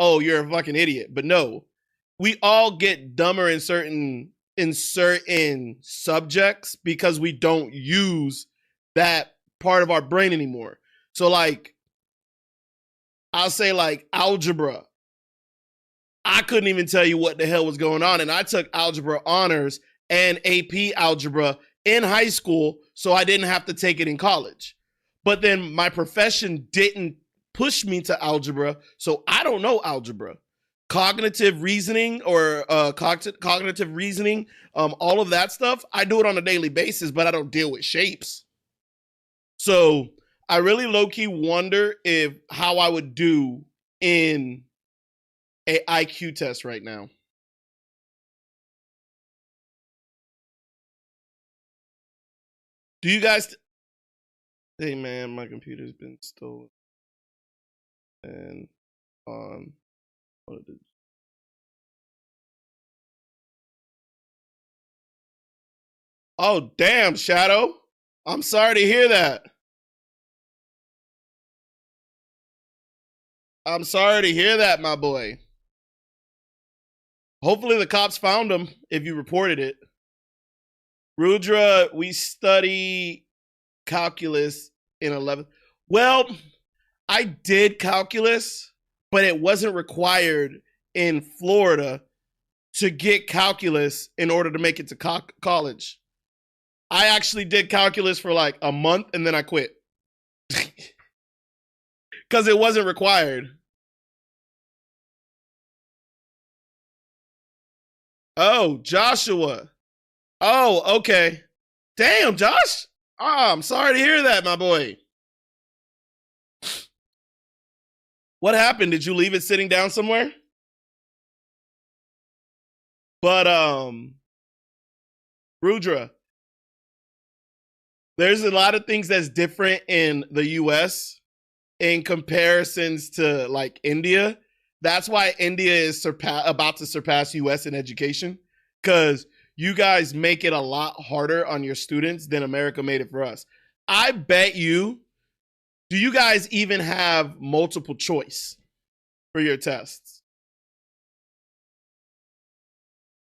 oh, you're a fucking idiot. But no, we all get dumber in certain subjects because we don't use that part of our brain anymore. So like I'll say like algebra. I couldn't even tell you what the hell was going on. And I took algebra honors and AP algebra in high school, so I didn't have to take it in college. But then my profession didn't push me to algebra, so I don't know algebra. Cognitive reasoning or cognitive reasoning, all of that stuff, I do it on a daily basis, but I don't deal with shapes. So I really low-key wonder if how I would do in a IQ test right now. Do you guys? Hey man, my computer's been stolen. And what it is? Oh damn, Shadow! I'm sorry to hear that. I'm sorry to hear that, my boy. Hopefully the cops found him if you reported it. Rudra, we study calculus in 11th. Well, I did calculus, but it wasn't required in Florida to get calculus in order to make it to college. I actually did calculus for like a month and then I quit. Because it wasn't required. Oh, Joshua. Oh, okay. Damn, Josh. Oh, I'm sorry to hear that, my boy. What happened? Did you leave it sitting down somewhere? But Rudra, there's a lot of things that's different in the US in comparisons to like India. That's why India is about to surpass US in education, because you guys make it a lot harder on your students than America made it for us. I bet you, do you guys even have multiple choice for your tests?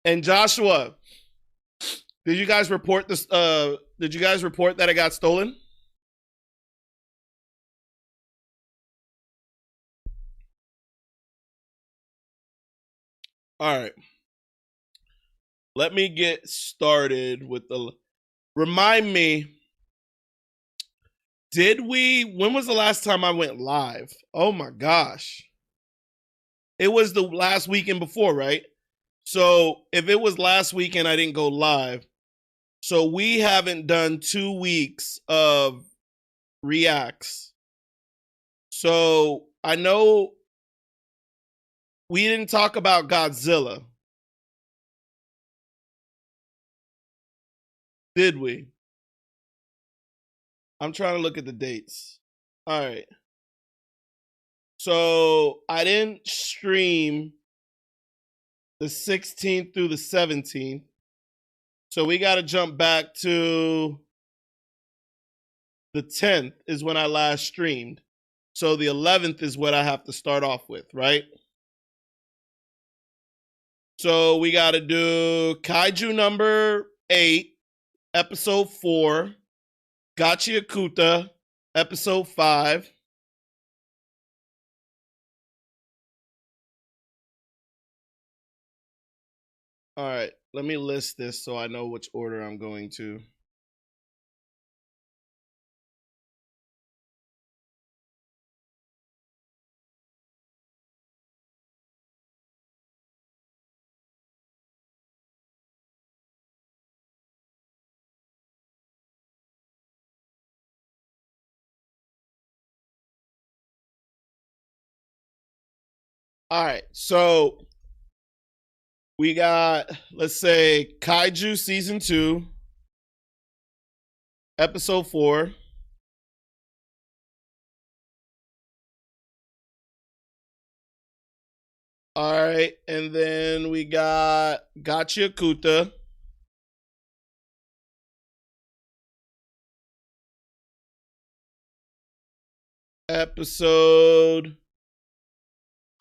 And Joshua, did you guys report this? Did you guys report that it got stolen? All right. Let me get started with the. Remind me, when was the last time I went live? Oh my gosh. It was the last weekend before, right? So if it was last weekend, I didn't go live. So we haven't done 2 weeks of reacts. So I know we didn't talk about Godzilla. Did we? I'm trying to look at the dates. All right. So I didn't stream the 16th through the 17th. So we got to jump back to the 10th is when I last streamed. So the 11th is what I have to start off with, right? So we got to do Kaiju number 8, episode 4, Gachiakuta, episode 5. All right, let me list this so I know which order I'm going to. All right, so we got, let's say, Kaiju season 2, episode 4. All right, and then we got Gachiakuta. Episode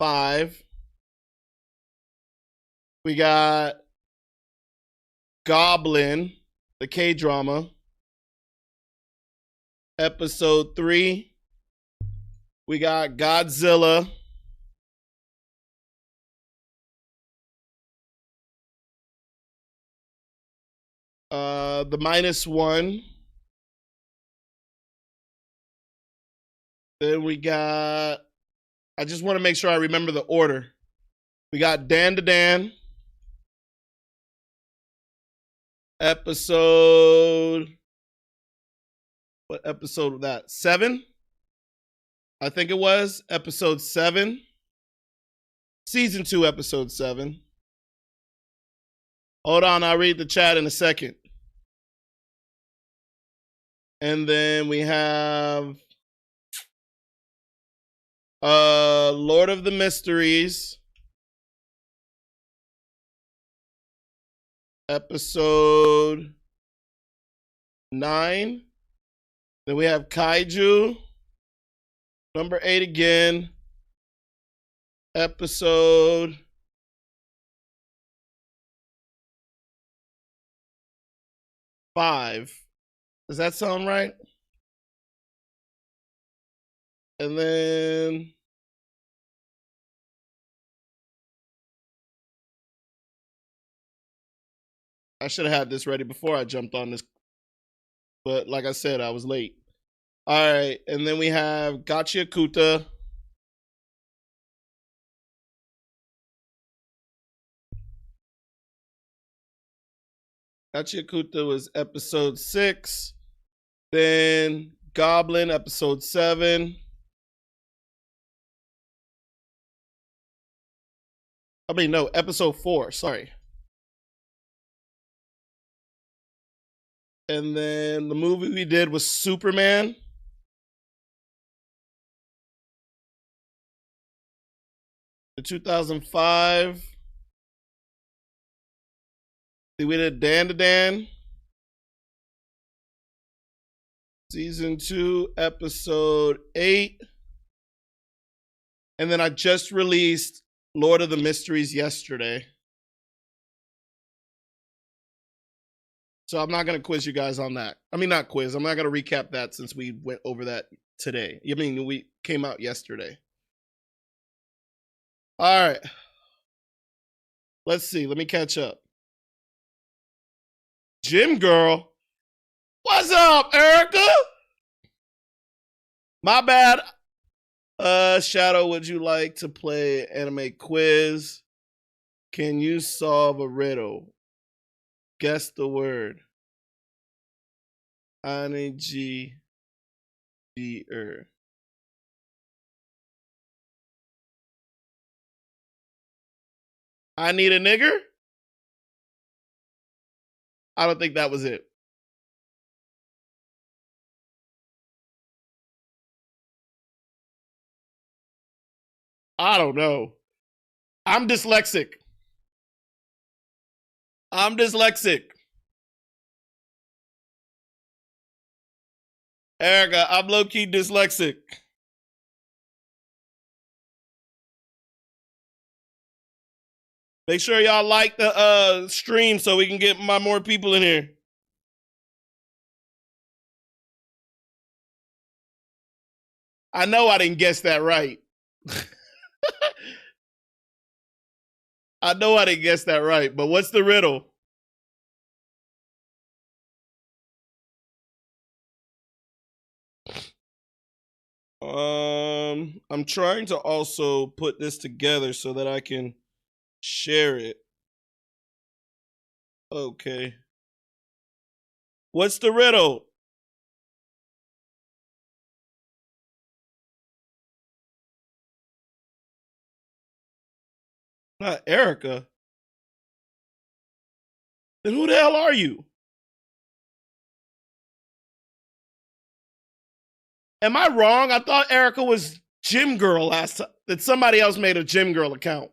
5. We got Goblin, the K-drama. Episode 3. We got Godzilla. The -1. Then we got, I just want to make sure I remember the order. We got Dan to Dan. Episode, what episode was that? 7? I think it was episode 7. Season 2, episode 7. Hold on, I'll read the chat in a second. And then we have Lord of the Mysteries. Episode 9. Then we have Kaiju. Number 8 again. Episode 5. Does that sound right? And then I should have had this ready before I jumped on this. But like I said, I was late. All right. And then we have Gachiakuta. Gachiakuta was episode 6. Then Goblin, episode 7. I mean, no, episode 4. Sorry. And then the movie we did was Superman. The 2005. We did Dan to Dan. Season 2, episode 8. And then I just released Lord of the Mysteries yesterday. So I'm not going to quiz you guys on that. I mean, not quiz. I'm not going to recap that since we went over that today. I mean, we came out yesterday. All right. Let's see. Let me catch up. Gym Girl. What's up, Erica? My bad. Shadow, would you like to play anime quiz? Can you solve a riddle? Guess the word. G. I need a nigger? I don't think that was it. I don't know. I'm dyslexic. Erica, I'm low-key dyslexic. Make sure y'all like the stream so we can get more people in here. I know I didn't guess that right. I know I didn't guess that right, but what's the riddle? I'm trying to also put this together so that I can share it. Okay. What's the riddle? Not Erica. Then who the hell are you? Am I wrong? I thought Erica was Gym Girl last time. That somebody else made a Gym Girl account.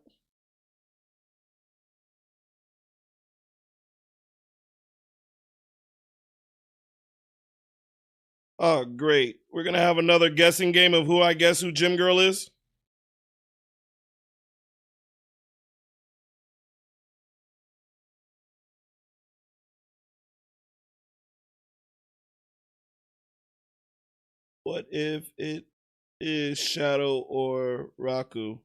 Oh, great. We're going to have another guessing game of who I guess who Gym Girl is. What if it is Shadow or Raku?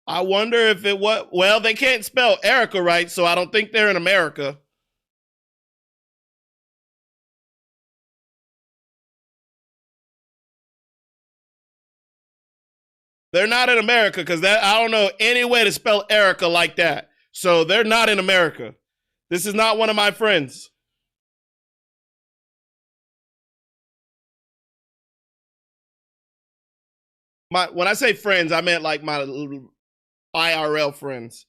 I wonder if it what. Well, they can't spell Erica right, so I don't think they're in America. They're not in America because that I don't know any way to spell Erica like that. So they're not in America. This is not one of my friends. When I say friends, I meant like my IRL friends.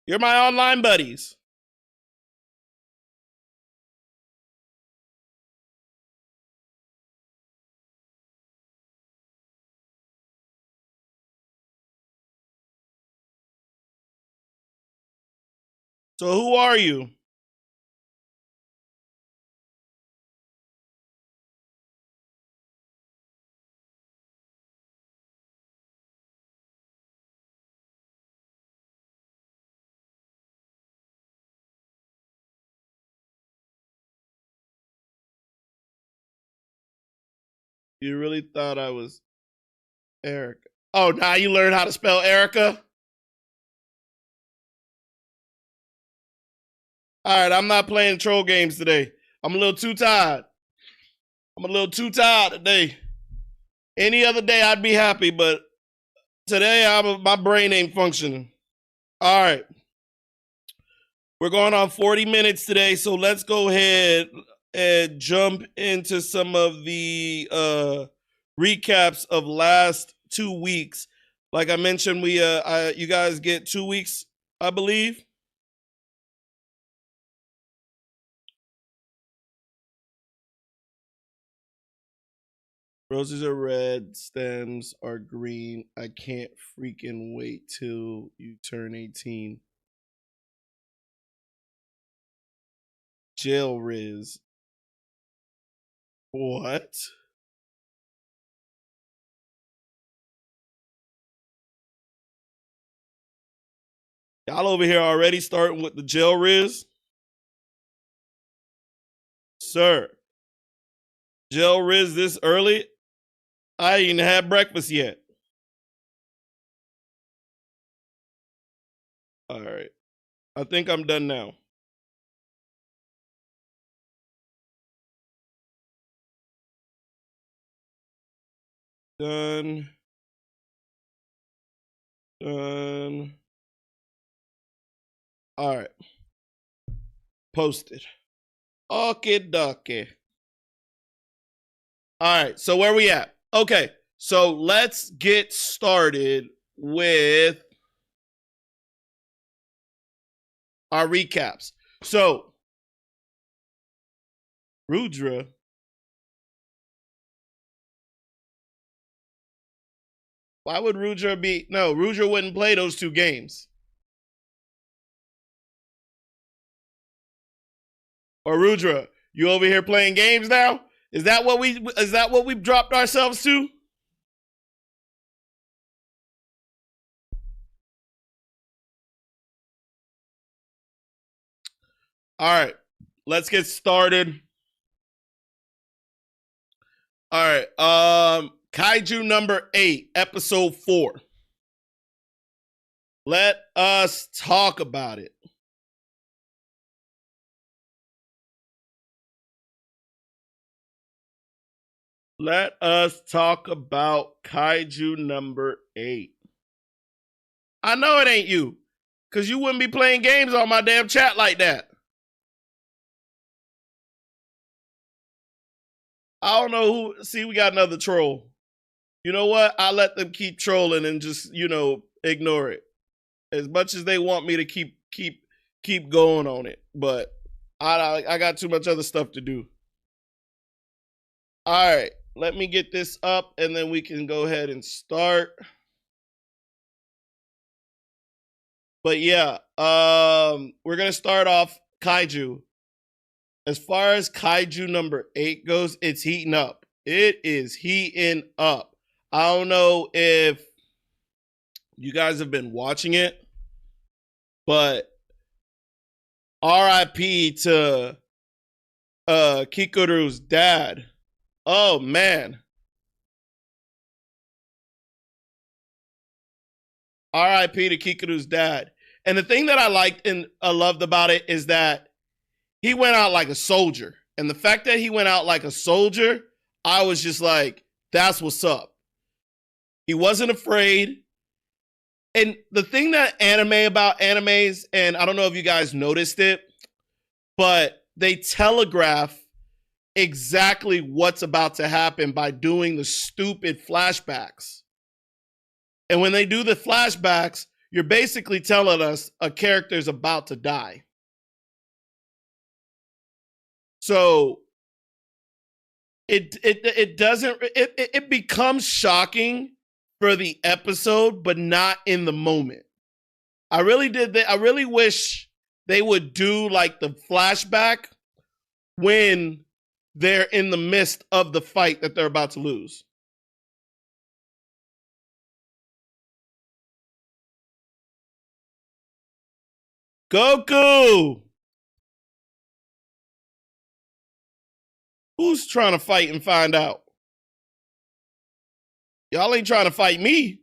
You're my online buddies. So who are you? You really thought I was Erica? Oh, now you learned how to spell Erica? All right, I'm not playing troll games today. I'm a little too tired. I'm a little too tired today. Any other day I'd be happy, but today my brain ain't functioning. All right. We're going on 40 minutes today, so let's go ahead and jump into some of the recaps of last 2 weeks. Like I mentioned, you guys get 2 weeks, I believe. Roses are red, stems are green. I can't freaking wait till you turn 18. Jail Riz. What? Y'all over here already starting with the jail Riz? Sir. Jail Riz this early? I ain't even had breakfast yet. All right. I think I'm done now. Done. Done. All right. Posted. Okay, dokie. All right. So where we at? Okay. So let's get started with our recaps. So Rudra. Why would Rudra be? No, Rudra wouldn't play those 2 games. Or Rudra, you over here playing games now? Is that what we've dropped ourselves to? All right. Let's get started. All right. Kaiju number 8, episode 4. Let us talk about it. Let us talk about Kaiju number 8. I know it ain't you, because you wouldn't be playing games on my damn chat like that. I don't know who. See, we got another troll. You know what? I let them keep trolling and just, ignore it. As much as they want me to keep going on it, but I got too much other stuff to do. All right, let me get this up and then we can go ahead and start. But yeah, we're gonna start off Kaiju. As far as Kaiju number 8 goes, it's heating up. It is heating up. I don't know if you guys have been watching it, but RIP to Kikuru's dad. Oh man. R.I.P. to Kikuru's dad. And the thing that I liked and loved about it is that he went out like a soldier. And the fact that he went out like a soldier, I was just like, that's what's up. He wasn't afraid. And the thing that about animes, and I don't know if you guys noticed it, but they telegraph exactly what's about to happen by doing the stupid flashbacks. And when they do the flashbacks, you're basically telling us a character's about to die. So it becomes shocking for the episode, but not in the moment. I really wish they would do like the flashback when they're in the midst of the fight that they're about to lose. Goku! Who's trying to fight and find out? Y'all ain't trying to fight me.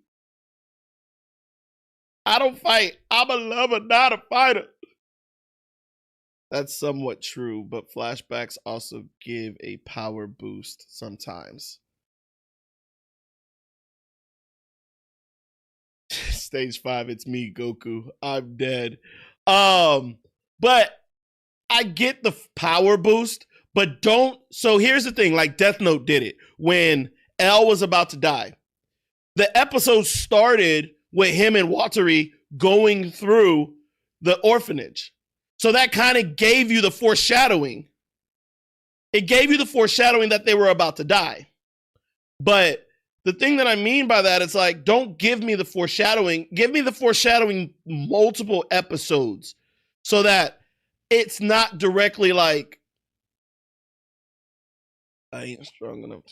I don't fight. I'm a lover, not a fighter. That's somewhat true, but flashbacks also give a power boost sometimes. Stage 5, it's me, Goku. I'm dead. But I get the power boost, but don't. So here's the thing, like Death Note did it when L was about to die. The episode started with him and Watari going through the orphanage. So that kind of gave you the foreshadowing. It gave you the foreshadowing that they were about to die. But the thing that I mean by that is like, don't give me the foreshadowing. Give me the foreshadowing multiple episodes so that it's not directly like, I ain't strong enough.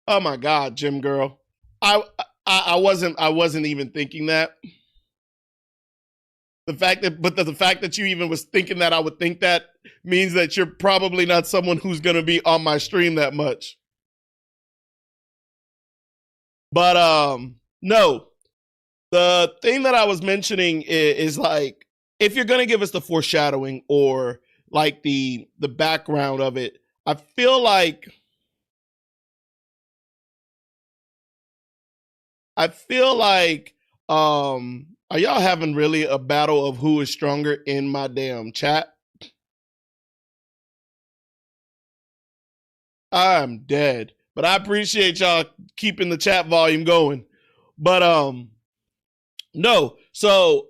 Oh my God, Gym Girl. I wasn't even thinking that. The fact that you even was thinking that I would think that means that you're probably not someone who's going to be on my stream that much. But no. The thing that I was mentioning is like, if you're going to give us the foreshadowing or like the background of it, I feel like are y'all having really a battle of who is stronger in my damn chat? I'm dead. But I appreciate y'all keeping the chat volume going. But no. So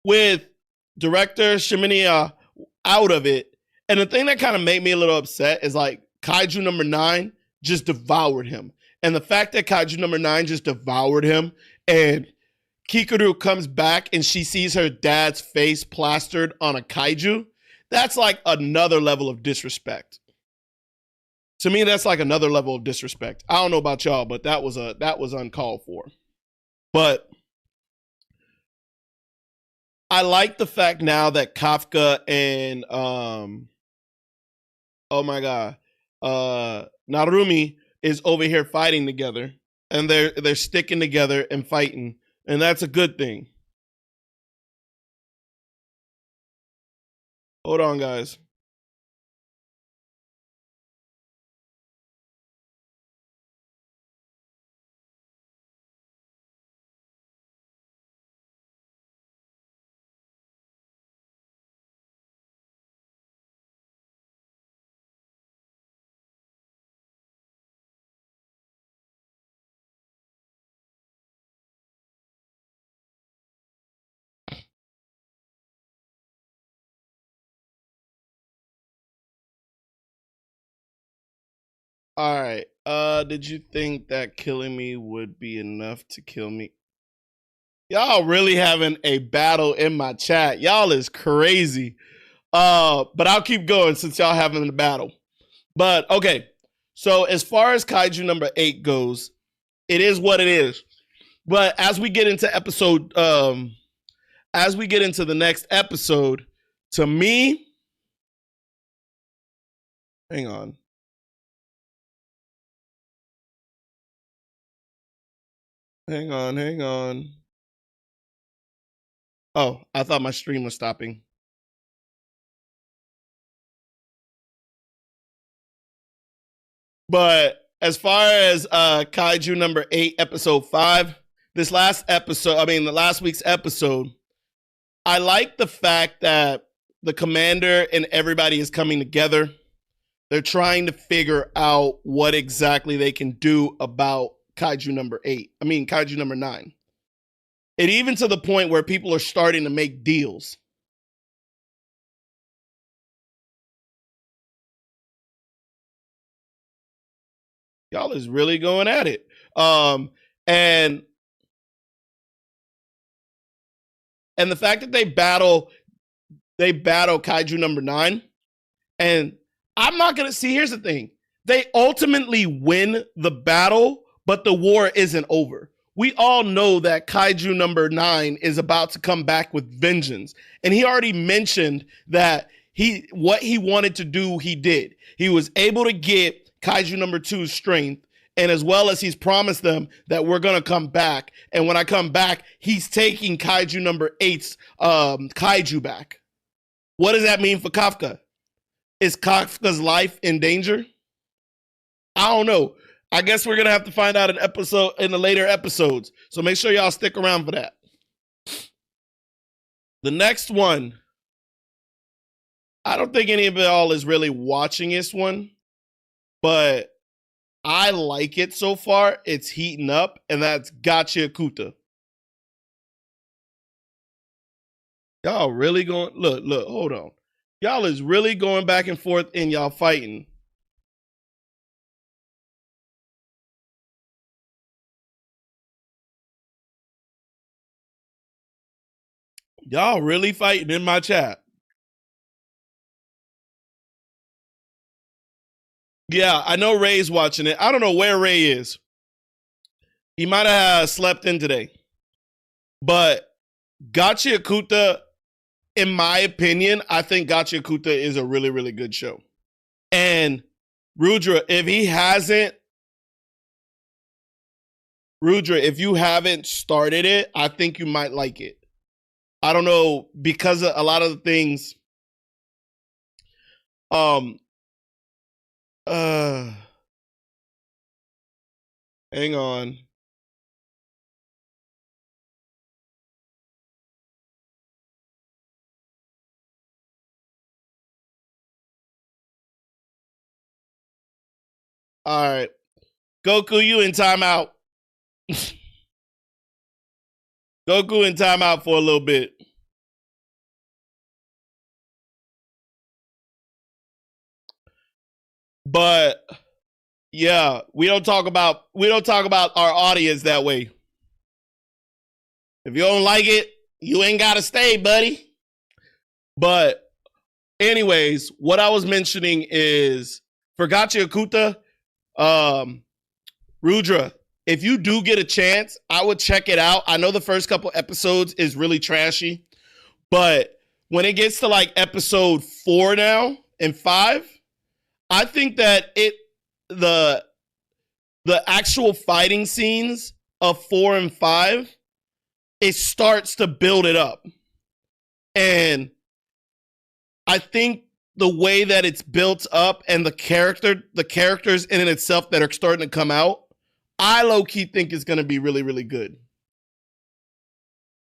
with director Shimiya out of it, and the thing that kind of made me a little upset is like Kaiju number 9 just devoured him. And the fact that Kaiju number 9 just devoured him and Kikuru comes back and she sees her dad's face plastered on a kaiju, that's like another level of disrespect. To me, that's like another level of disrespect. I don't know about y'all, but that was uncalled for. But I like the fact now that Kafka and oh my God, Narumi is over here fighting together, and they're sticking together and fighting, and that's a good thing. Hold on, guys. All right. Did you think that killing me would be enough to kill me? Y'all really having a battle in my chat. Y'all is crazy. But I'll keep going since y'all having the battle. But okay. So as far as Kaiju number 8 goes, it is what it is. But as we get into the next episode, to me, Hang on. Hang on. Oh, I thought my stream was stopping. But as far as Kaiju number 8, episode 5, the last week's episode, I like the fact that the commander and everybody is coming together. They're trying to figure out what exactly they can do about Kaiju number 9. And even to the point where people are starting to make deals. Y'all is really going at it. And the fact that they battle Kaiju number 9, and I'm not gonna see. Here's the thing: they ultimately win the battle, but the war isn't over. We all know that Kaiju number 9 is about to come back with vengeance, and he already mentioned that what he wanted to do, he did. He was able to get Kaiju number 2's strength, and as well as he's promised them that we're gonna come back, and when I come back, he's taking Kaiju number 8's Kaiju back. What does that mean for Kafka? Is Kafka's life in danger? I don't know. I guess we're gonna have to find out in the later episodes. So make sure y'all stick around for that. The next one, I don't think any of y'all is really watching this one, but I like it so far. It's heating up, and that's Gachiakuta. Y'all really going, look, hold on. Y'all is really going back and forth in y'all fighting. Y'all really fighting in my chat. Yeah, I know Ray's watching it. I don't know where Ray is. He might have slept in today. But Gachiakuta, in my opinion, I think Gachiakuta is a really, really good show. And Rudra, if you haven't started it, I think you might like it. I don't know, because of a lot of the things. Hang on. All right. Goku, you in timeout. Goku in timeout for a little bit. But yeah, we don't talk about our audience that way. If you don't like it, you ain't gotta stay, buddy. But anyways, what I was mentioning is for Gachiakuta, Rudra, if you do get a chance, I would check it out. I know the first couple episodes is really trashy, but when it gets to like episode 4 now and 5, I think that the actual fighting scenes of 4 and 5, it starts to build it up. And I think the way that it's built up and the characters in it itself that are starting to come out, I low-key think it's going to be really, really good.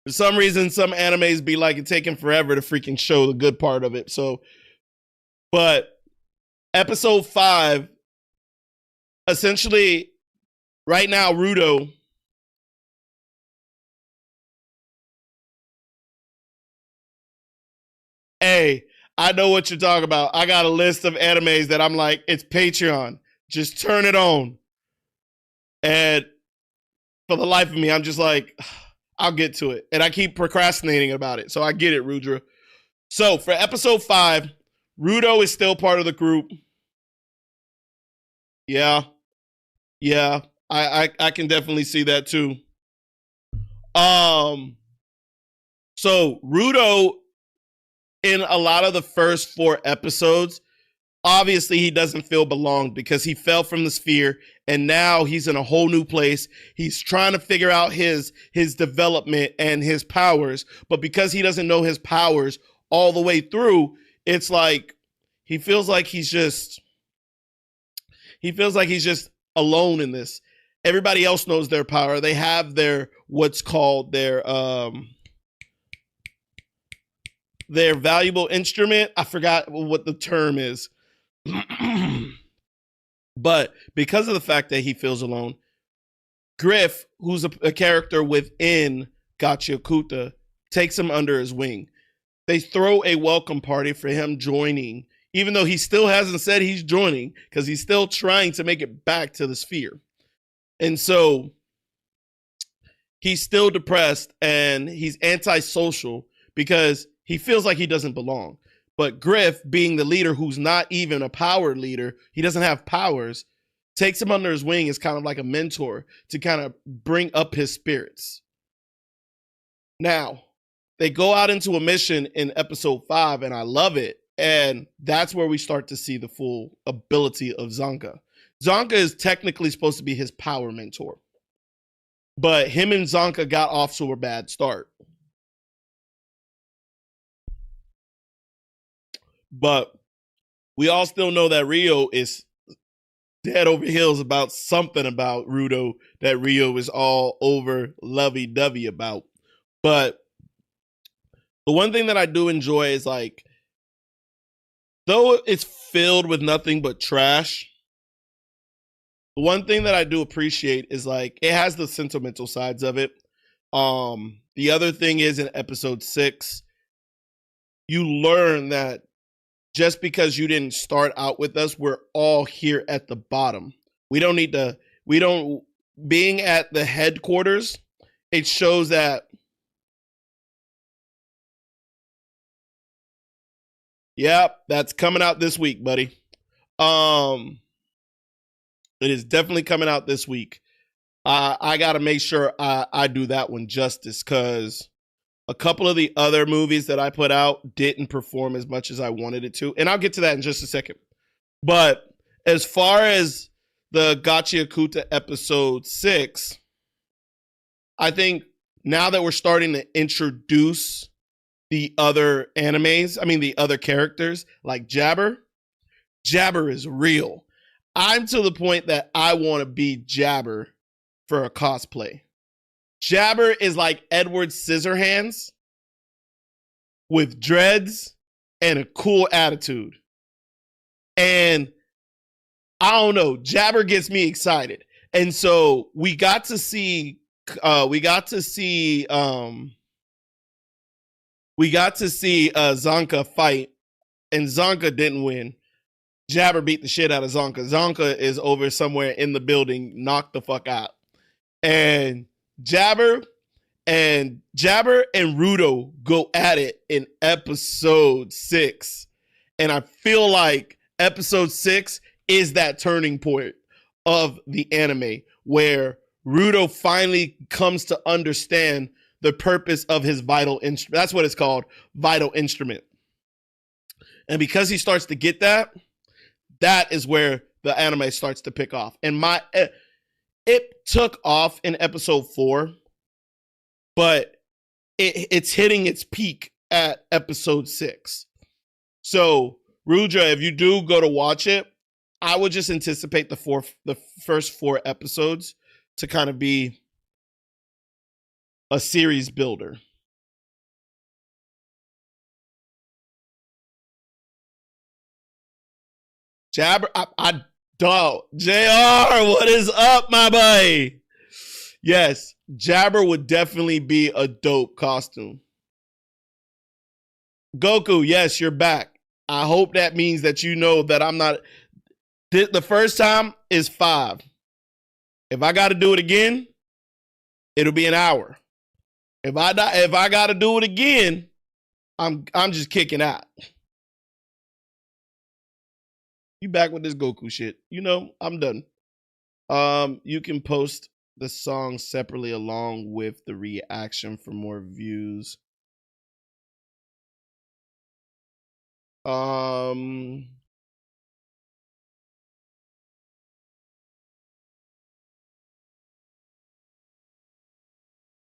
For some reason, some animes be like it taking forever to freaking show the good part of it. So, but episode 5, essentially, right now, Rudo, hey, I know what you're talking about. I got a list of animes that I'm like, it's Patreon. Just turn it on. And for the life of me, I'm just like, I'll get to it. And I keep procrastinating about it. So I get it, Rudra. So for episode 5, Rudo is still part of the group. Yeah. I can definitely see that too. So Rudo, in a lot of the first 4 episodes, obviously he doesn't feel belonged because he fell from the sphere and now he's in a whole new place. He's trying to figure out his development and his powers, but because he doesn't know his powers all the way through, it's like he feels like he's just alone in this. Everybody else knows their power. They have their what's called their valuable instrument. I forgot what the term is. But because of the fact that he feels alone, Griff, who's a character within Gachiakuta, takes him under his wing. They throw a welcome party for him joining, even though he still hasn't said he's joining because he's still trying to make it back to the sphere. And so he's still depressed and he's antisocial because he feels like he doesn't belong. But Griff, being the leader who's not even a power leader, he doesn't have powers, takes him under his wing as kind of like a mentor to kind of bring up his spirits. Now, they go out into a mission in episode 5, and I love it. And that's where we start to see the full ability of Zanka. Zanka is technically supposed to be his power mentor. But him and Zanka got off to a bad start. But we all still know that Rio is dead over heels about something about Rudo that Rio is all over lovey-dovey about. But the one thing that I do enjoy is like, though it's filled with nothing but trash, the one thing that I do appreciate is like it has the sentimental sides of it. The other thing is in episode 6, you learn that just because you didn't start out with us, we're all here at the bottom. Being at the headquarters, it shows that, yep, that's coming out this week, buddy. It is definitely coming out this week. I got to make sure I do that one justice because a couple of the other movies that I put out didn't perform as much as I wanted it to. And I'll get to that in just a second. But as far as the Gachiakuta episode 6, I think now that we're starting to introduce the other the other characters, like Jabber is real. I'm to the point that I want to be Jabber for a cosplay. Jabber is like Edward Scissorhands with dreads and a cool attitude. And I don't know, Jabber gets me excited. And so we got to see Zanka fight, and Zanka didn't win. Jabber beat the shit out of Zanka. Zanka is over somewhere in the building, knocked the fuck out. And Jabber and Rudo go at it in episode 6. And I feel like episode 6 is that turning point of the anime where Rudo finally comes to understand the purpose of his vital instrument. That's what it's called, vital instrument. And because he starts to get that is where the anime starts to pick off. And it took off in episode 4, but it's hitting its peak at episode 6. So, Rudra, if you do go to watch it, I would just anticipate the first 4 episodes to kind of be a series builder. Jabber, I don't. JR, what is up, my boy? Yes, Jabber would definitely be a dope costume. Goku, yes, you're back. I hope that means that you know that I'm not. The first time is 5. If I got to do it again, it'll be an hour. If I got to do it again, I'm just kicking out. You back with this Goku shit? You know, I'm done. You can post the song separately along with the reaction for more views.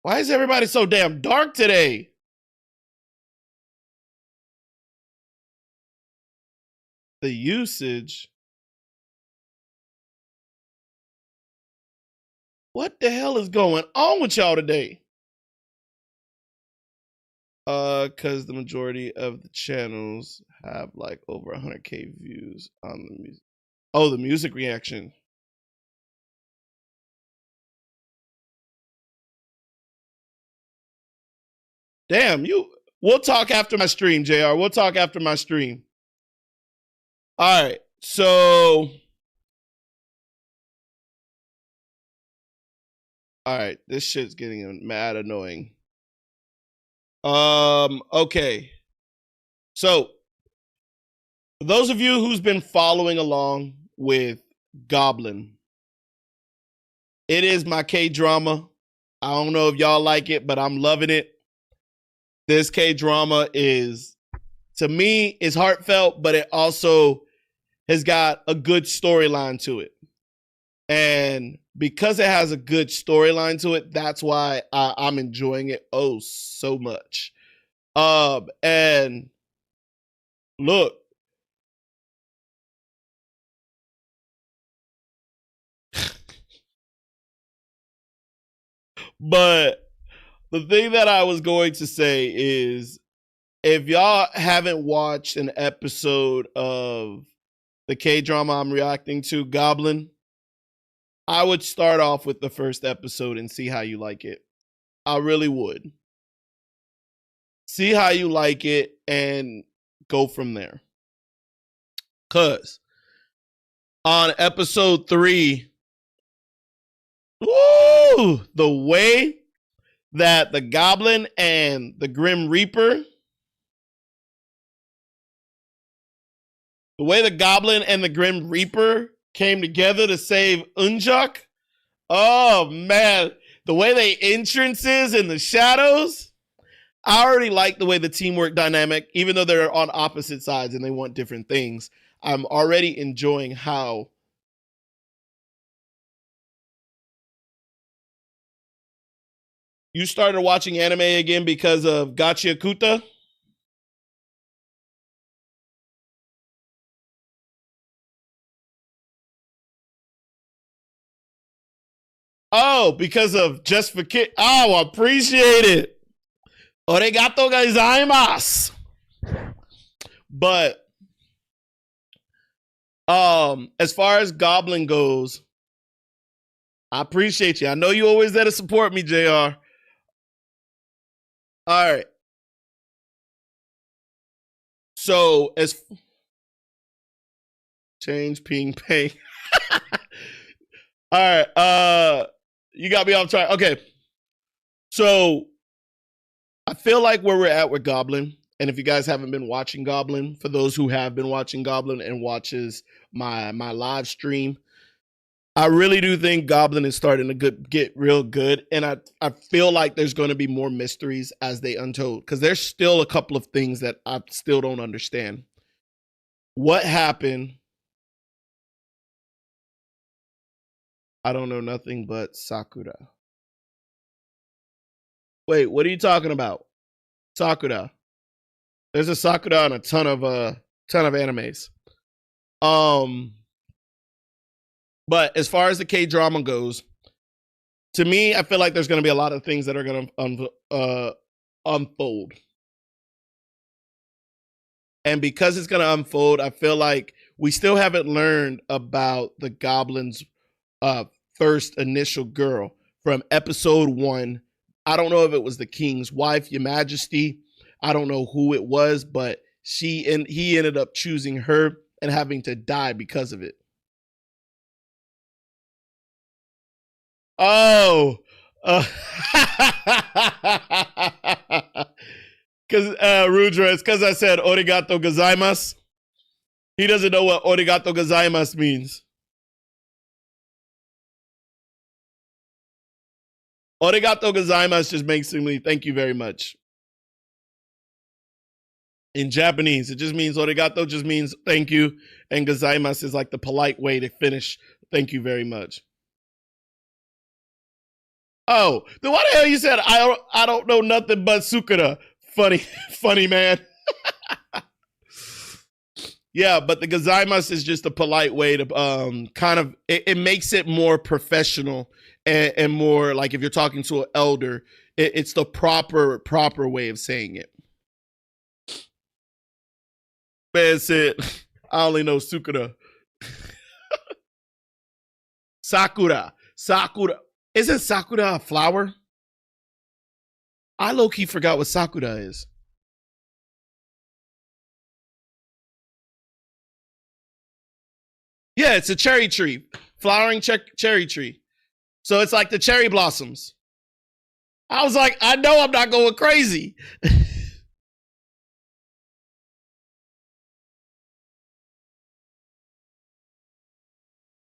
Why is everybody so damn dark today? The usage. What the hell is going on with y'all today? Cause the majority of the channels have like over 100K views on the music. Oh, the music reaction. Damn, we'll talk after my stream, JR. We'll talk after my stream. All right. So all right, this shit's getting mad annoying. Okay. So, for those of you who's been following along with Goblin, it is my K-drama. I don't know if y'all like it, but I'm loving it. This K-drama is, to me, is heartfelt, but it also has got a good storyline to it. And because it has a good storyline to it, that's why I'm enjoying it so much. And look, but the thing that I was going to say is, if y'all haven't watched an episode of the K-drama I'm reacting to, Goblin, I would start off with the first episode and see how you like it. I really would. See how you like it and go from there. Cause on episode 3, the way that the Goblin and the Grim Reaper, came together to save Unjak. Oh man, the way they entrances in the shadows. I already like the way the teamwork dynamic, even though they're on opposite sides and they want different things. I'm already enjoying how you started watching anime again because of Gachiakuta. Oh, because of Just for Kid. Oh, appreciate it. Arigato gozaimasu. But as far as Goblin goes, I appreciate you. I know you always there to support me, JR. All right. So as change ping ping. All right. You got me off track. Okay. So I feel like where we're at with Goblin, and if you guys haven't been watching Goblin, for those who have been watching Goblin and watches my live stream, I really do think Goblin is starting to get real good. And I feel like there's going to be more mysteries as they untold, because there's still a couple of things that I still don't understand. What happened? I don't know nothing but Sakura. Wait, what are you talking about? Sakura. There's a Sakura on a ton of animes. But as far as the K-drama goes, to me, I feel like there's going to be a lot of things that are going to unfold. And because it's going to unfold, I feel like we still haven't learned about the Goblin's first initial girl from episode 1. I don't know if it was the king's wife, Your Majesty. I don't know who it was, but he ended up choosing her and having to die because of it. Oh, because Rudra, it's because I said "Origato gozaimasu." He doesn't know what "Origato gozaimasu" means. Origato gozaimasu just makes me thank you very much. In Japanese, it just means origato just means thank you, and gozaimasu is like the polite way to finish thank you very much. Oh, then why the hell you said I don't know nothing but Sukuna? Funny, funny man. Yeah, but the gozaimasu is just a polite way to kind of it makes it more professional and more like if you're talking to an elder, it's the proper way of saying it. Man said, I only know Sukuna. Sakura. Sakura. Isn't Sakura a flower? I low key forgot what Sakura is. Yeah, it's a cherry tree, flowering cherry tree. So it's like the cherry blossoms. I was like, I know I'm not going crazy.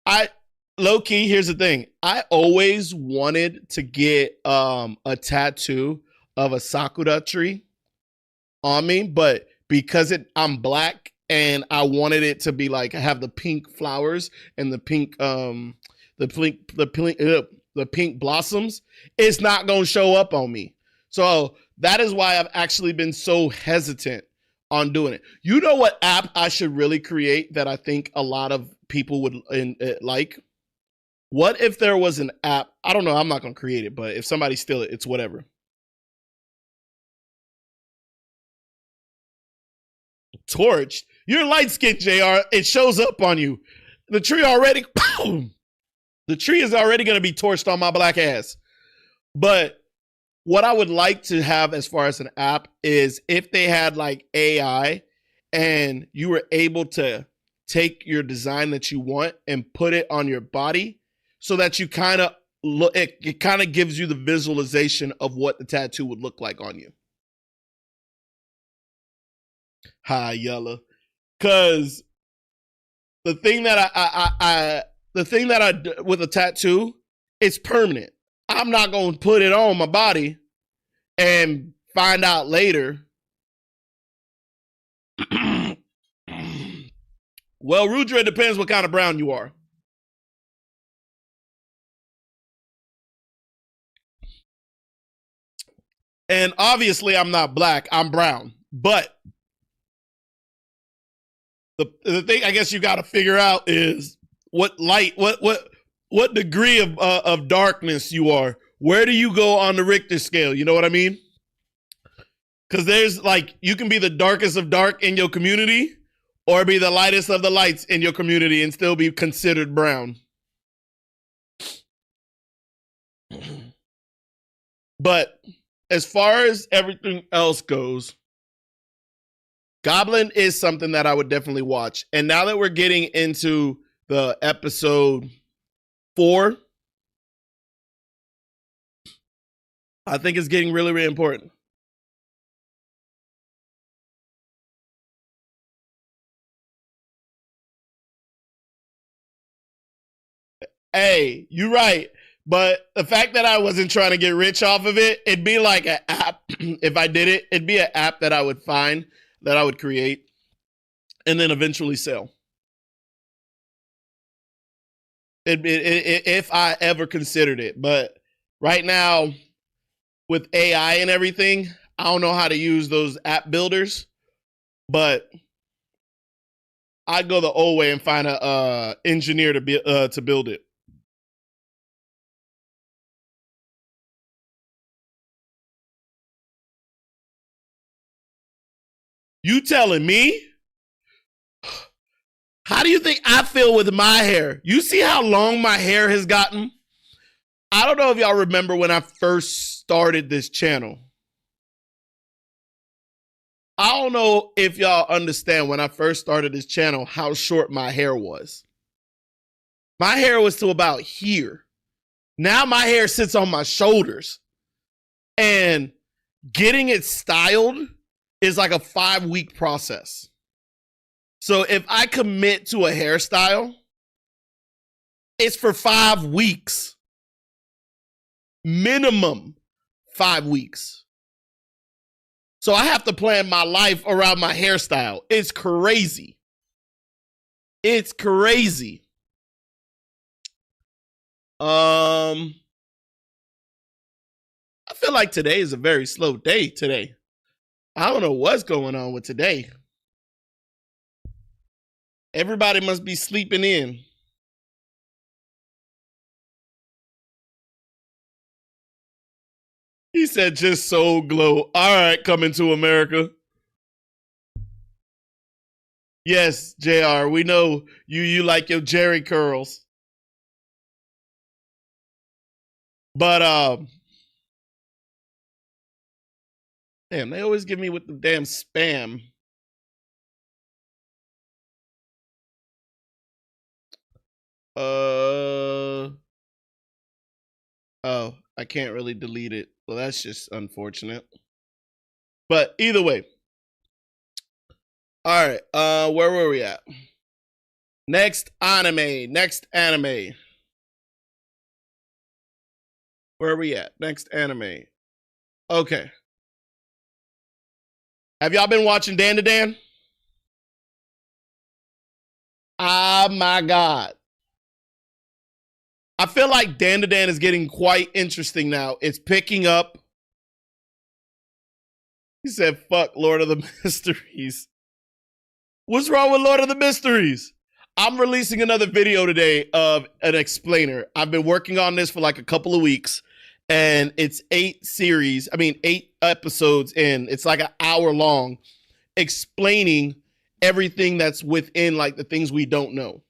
I low key, here's the thing. I always wanted to get a tattoo of a sakura tree on me, but because I'm black and I wanted it to be like have the pink flowers and the pink blossoms, it's not going to show up on me. So that is why I've actually been so hesitant on doing it. You know what app I should really create that I think a lot of people would like? What if there was an app? I don't know. I'm not going to create it, but if somebody steal it, it's whatever. Torched. You're light skinned, JR. It shows up on you. The tree already, the tree is already going to be torched on my black ass. But what I would like to have as far as an app is if they had like AI and you were able to take your design that you want and put it on your body so that you kind of look, it kind of gives you the visualization of what the tattoo would look like on you. Hi, Yella. Cause the thing that the thing that with a tattoo, it's permanent. I'm not gonna put it on my body and find out later. Well, Rudra, it depends what kind of brown you are. And obviously, I'm not black. I'm brown. But the thing I guess you got to figure out is what light, what degree of darkness you are. Where do you go on the Richter scale? You know what I mean? Because there's like you can be the darkest of dark in your community, or be the lightest of the lights in your community and still be considered brown. But as far as everything else goes, Goblin is something that I would definitely watch. And now that we're getting into the episode 4, I think it's getting really, really important. Hey, you're right. But the fact that I wasn't trying to get rich off of it, it'd be like an app. If I did it, it'd be an app that I would find, that I would create, and then eventually sell. If I ever considered it. But right now, with AI and everything, I don't know how to use those app builders. But I'd go the old way and find a engineer to build it. You telling me? How do you think I feel with my hair? You see how long my hair has gotten? I don't know if y'all remember when I first started this channel. I don't know if y'all understand when I first started this channel how short my hair was. My hair was to about here. Now my hair sits on my shoulders. And getting it styled is like a 5-week process. So if I commit to a hairstyle, it's for 5 weeks. Minimum 5 weeks. So I have to plan my life around my hairstyle. It's crazy. It's crazy. feel like today is a very slow day today. I don't know what's going on with today. Everybody must be sleeping in. He said, just so glow. All right, coming to America. Yes, JR, we know you like your Jerry curls. But damn, they always give me with the damn spam. Oh, I can't really delete it. Well, that's just unfortunate. But either way. All right, where were we at? Next anime. Where are we at? Next anime. Okay. Have y'all been watching Dan to Dan? Oh my God. I feel like Dan to Dan is getting quite interesting now. It's picking up. He said, fuck Lord of the Mysteries. What's wrong with Lord of the Mysteries? I'm releasing another video today of an explainer. I've been working on this for like a couple of weeks, and it's 8 episodes in. It's like an hour long, explaining everything that's within like the things we don't know.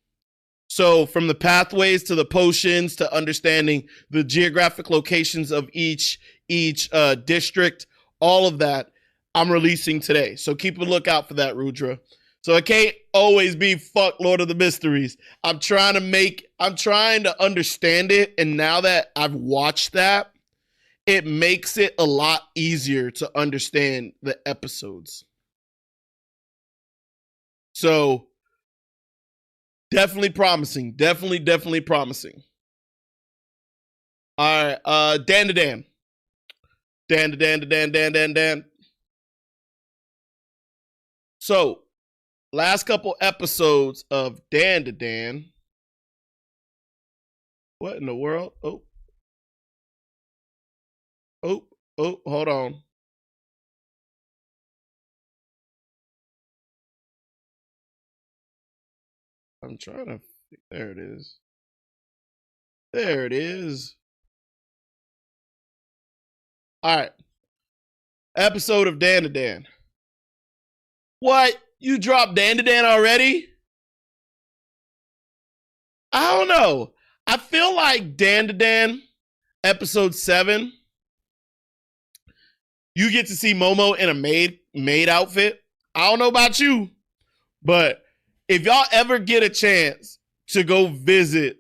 So from the pathways to the potions to understanding the geographic locations of each district, all of that I'm releasing today. So keep a lookout for that, Rudra. So it can't always be fuck Lord of the Mysteries. I'm trying to understand it. And now that I've watched that, it makes it a lot easier to understand the episodes. So definitely promising. Definitely promising. All right. Dan to Dan. Dan. So last couple episodes of Dan to Dan. What in the world? Oh, hold on. I'm trying to. There it is. There it is. All right. Episode of Dan to Dan. What? You dropped Dan to Dan already? I don't know. I feel like Dan to Dan, episode 7, you get to see Momo in a maid outfit. I don't know about you, but if y'all ever get a chance to go visit,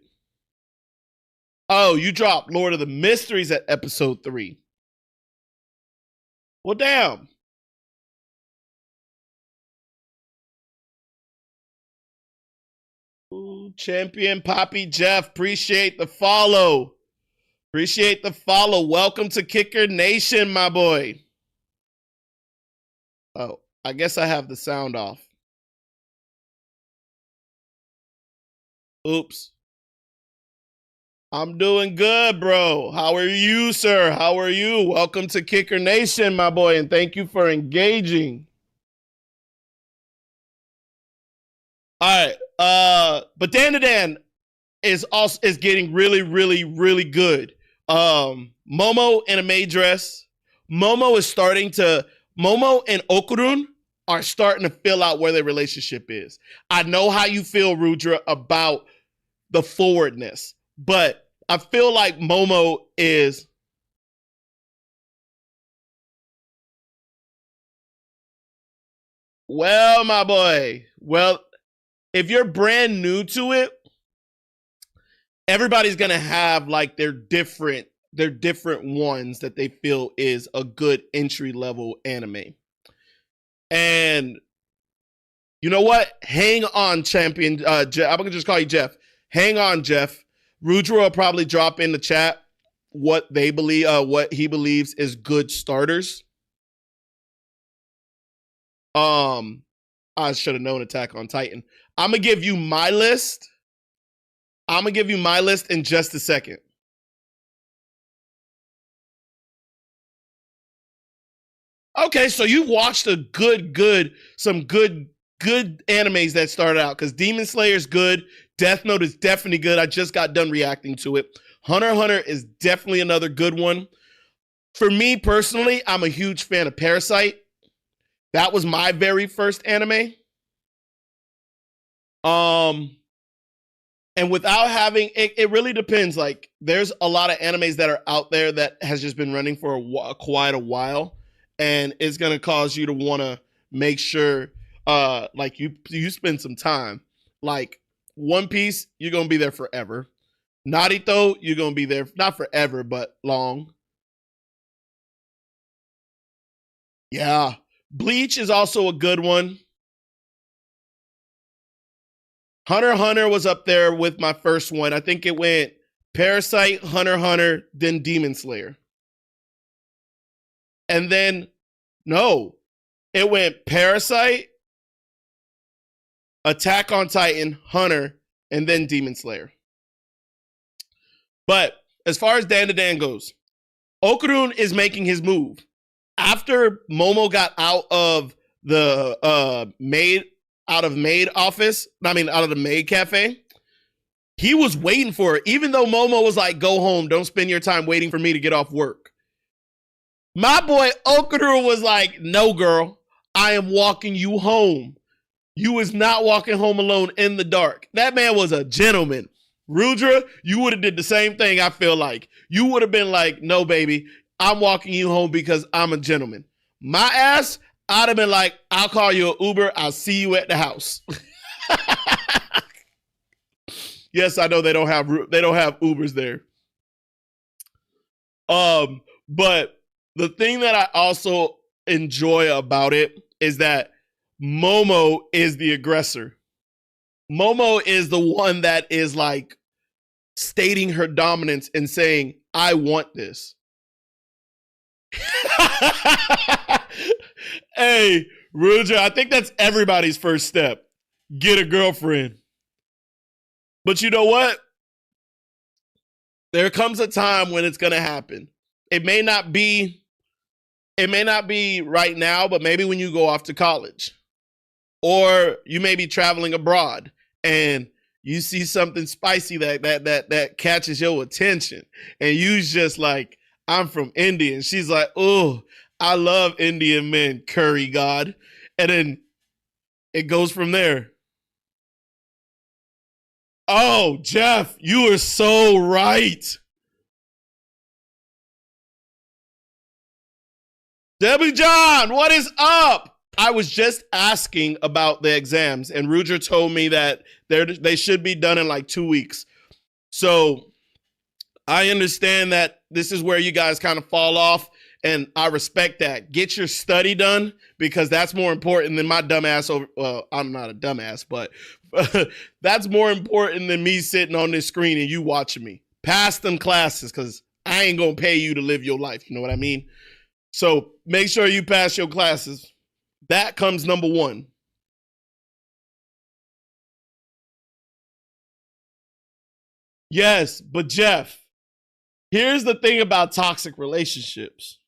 oh, you dropped Lord of the Mysteries at episode 3. Well, damn. Ooh, Champion Poppy Jeff, appreciate the follow. Welcome to Kicker Nation, my boy. Oh, I guess I have the sound off. Oops. I'm doing good, bro. How are you, sir? How are you? Welcome to Kicker Nation, my boy, and thank you for engaging. All right. But Dan to Dan is getting really good. Momo in a maid dress. Momo and Okurun are starting to fill out where their relationship is. I know how you feel, Rudra, about the forwardness, but I feel like Momo is. Well, my boy. Well, if you're brand new to it, everybody's going to have like their different ones that they feel is a good entry level anime. And you know what? Hang on, champion. Jeff. I'm going to just call you Jeff. Hang on, Jeff. Rudra will probably drop in the chat what he believes is good starters. I should have known Attack on Titan. I'm going to give you my list. in just a second. Okay, so you watched some good animes that started out, because Demon Slayer is good. Death Note is definitely good. I just got done reacting to it. Hunter x Hunter is definitely another good one. For me personally, I'm a huge fan of Parasite. That was my very first anime. And without having it really depends. Like, there's a lot of animes that are out there that has just been running for quite a while, and it's gonna cause you to want to make sure, like you spend some time. Like One Piece, you're gonna be there forever. Naruto, you're gonna be there not forever, but long. Yeah, Bleach is also a good one. Hunter x Hunter was up there with my first one. I think it went Parasite, Hunter x Hunter, then Demon Slayer. And then, no, it went Parasite, Attack on Titan, Hunter, and then Demon Slayer. But as far as Dan to Dan goes, Okurun is making his move. After Momo got out of the maid office, out of the maid cafe, he was waiting for it. Even though Momo was like, go home, don't spend your time waiting for me to get off work. My boy Okurun was like, no, girl, I am walking you home. You is not walking home alone in the dark. That man was a gentleman. Rudra, you would have did the same thing, I feel like. You would have been like, no, baby, I'm walking you home because I'm a gentleman. My ass, I'd have been like, I'll call you an Uber. I'll see you at the house. Yes, I know they don't have Ubers there. But the thing that I also enjoy about it is that Momo is the aggressor. Momo is the one that is like stating her dominance and saying, I want this. Hey, Rudra, I think that's everybody's first step. Get a girlfriend. But you know what? There comes a time when it's going to happen. It may not be right now, but maybe when you go off to college. Or you may be traveling abroad and you see something spicy that catches your attention. And you just like, I'm from India. And she's like, oh, I love Indian men, curry god. And then it goes from there. Oh, Jeff, you are so right. Debbie John, what is up? I was just asking about the exams, and Rudra told me that they should be done in like 2 weeks. So I understand that this is where you guys kind of fall off, and I respect that. Get your study done, because that's more important than my dumbass over. Well, I'm not a dumbass, but that's more important than me sitting on this screen and you watching me. Pass them classes, because I ain't going to pay you to live your life. You know what I mean? So make sure you pass your classes. That comes number one. Yes, but Jeff, here's the thing about toxic relationships.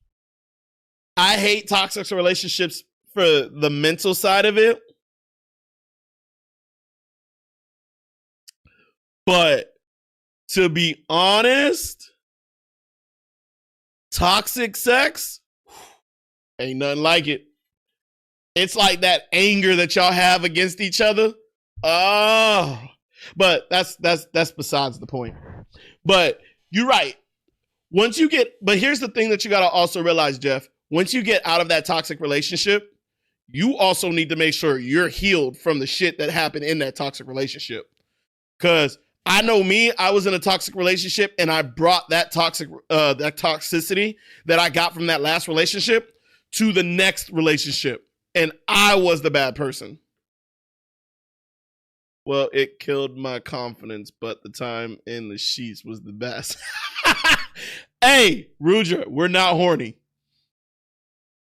I hate toxic relationships for the mental side of it. But to be honest, toxic sex ain't nothing like it. It's like that anger that y'all have against each other. Oh, but that's besides the point. But you're right. But here's the thing that you got to also realize, Jeff. Once you get out of that toxic relationship, you also need to make sure you're healed from the shit that happened in that toxic relationship. Because I know me, I was in a toxic relationship and I brought that toxicity that I got from that last relationship to the next relationship. And I was the bad person. Well, it killed my confidence, but the time in the sheets was the best. Hey, Rudra, we're not horny.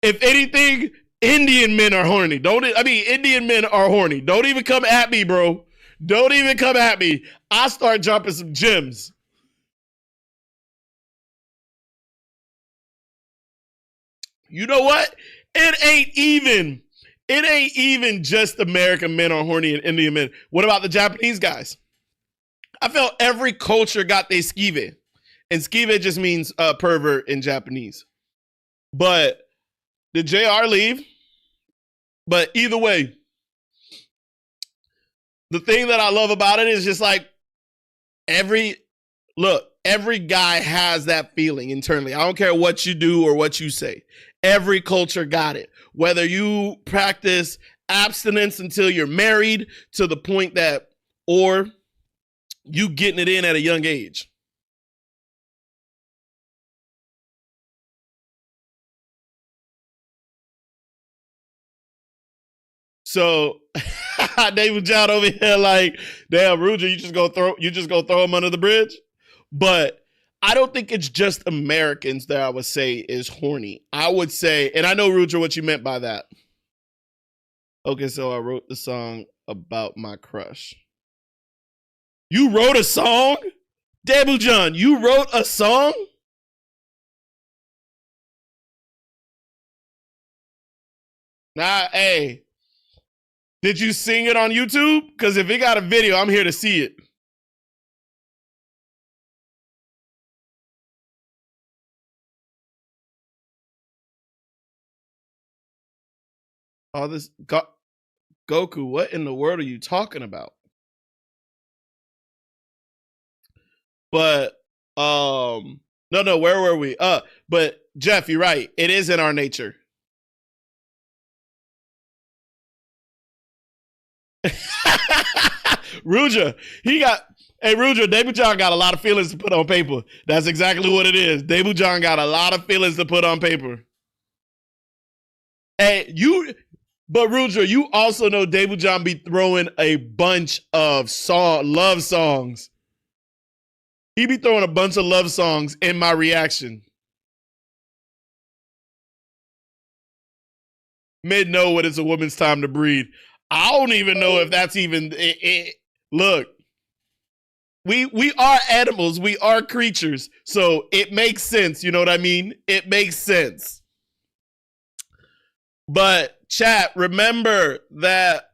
If anything, Indian men are horny. Indian men are horny. Don't even come at me, bro. Don't even come at me. I start dropping some gems. You know what? It ain't even just American men are horny and Indian men. What about the Japanese guys? I felt every culture got their skive. And skive just means pervert in Japanese. But did JR leave? But either way, the thing that I love about it is just like every guy has that feeling internally. I don't care what you do or what you say. Every culture got it. Whether you practice abstinence until you're married to the point that, or you getting it in at a young age. So David John over here like, damn, Ruger, you just go throw him under the bridge. But I don't think it's just Americans that I would say is horny. I would say, and I know, Ruger, what you meant by that. Okay, so I wrote the song about my crush. You wrote a song? David John, you wrote a song? Nah, hey. Did you sing it on YouTube? Because if it got a video, I'm here to see it. All this Goku, what in the world are you talking about? But no, where were we? But Jeff, you're right. It is in our nature. Ruger, Ruger, David John got a lot of feelings to put on paper. That's exactly what it is. David John got a lot of feelings to put on paper. Hey, but Ruger, you also know David John be throwing a bunch of love songs. He be throwing a bunch of love songs in my reaction. Mid know when it's a woman's time to breed. I don't even know if that's even look. We are animals, we are creatures, so it makes sense, you know what I mean? It makes sense. But chat, remember that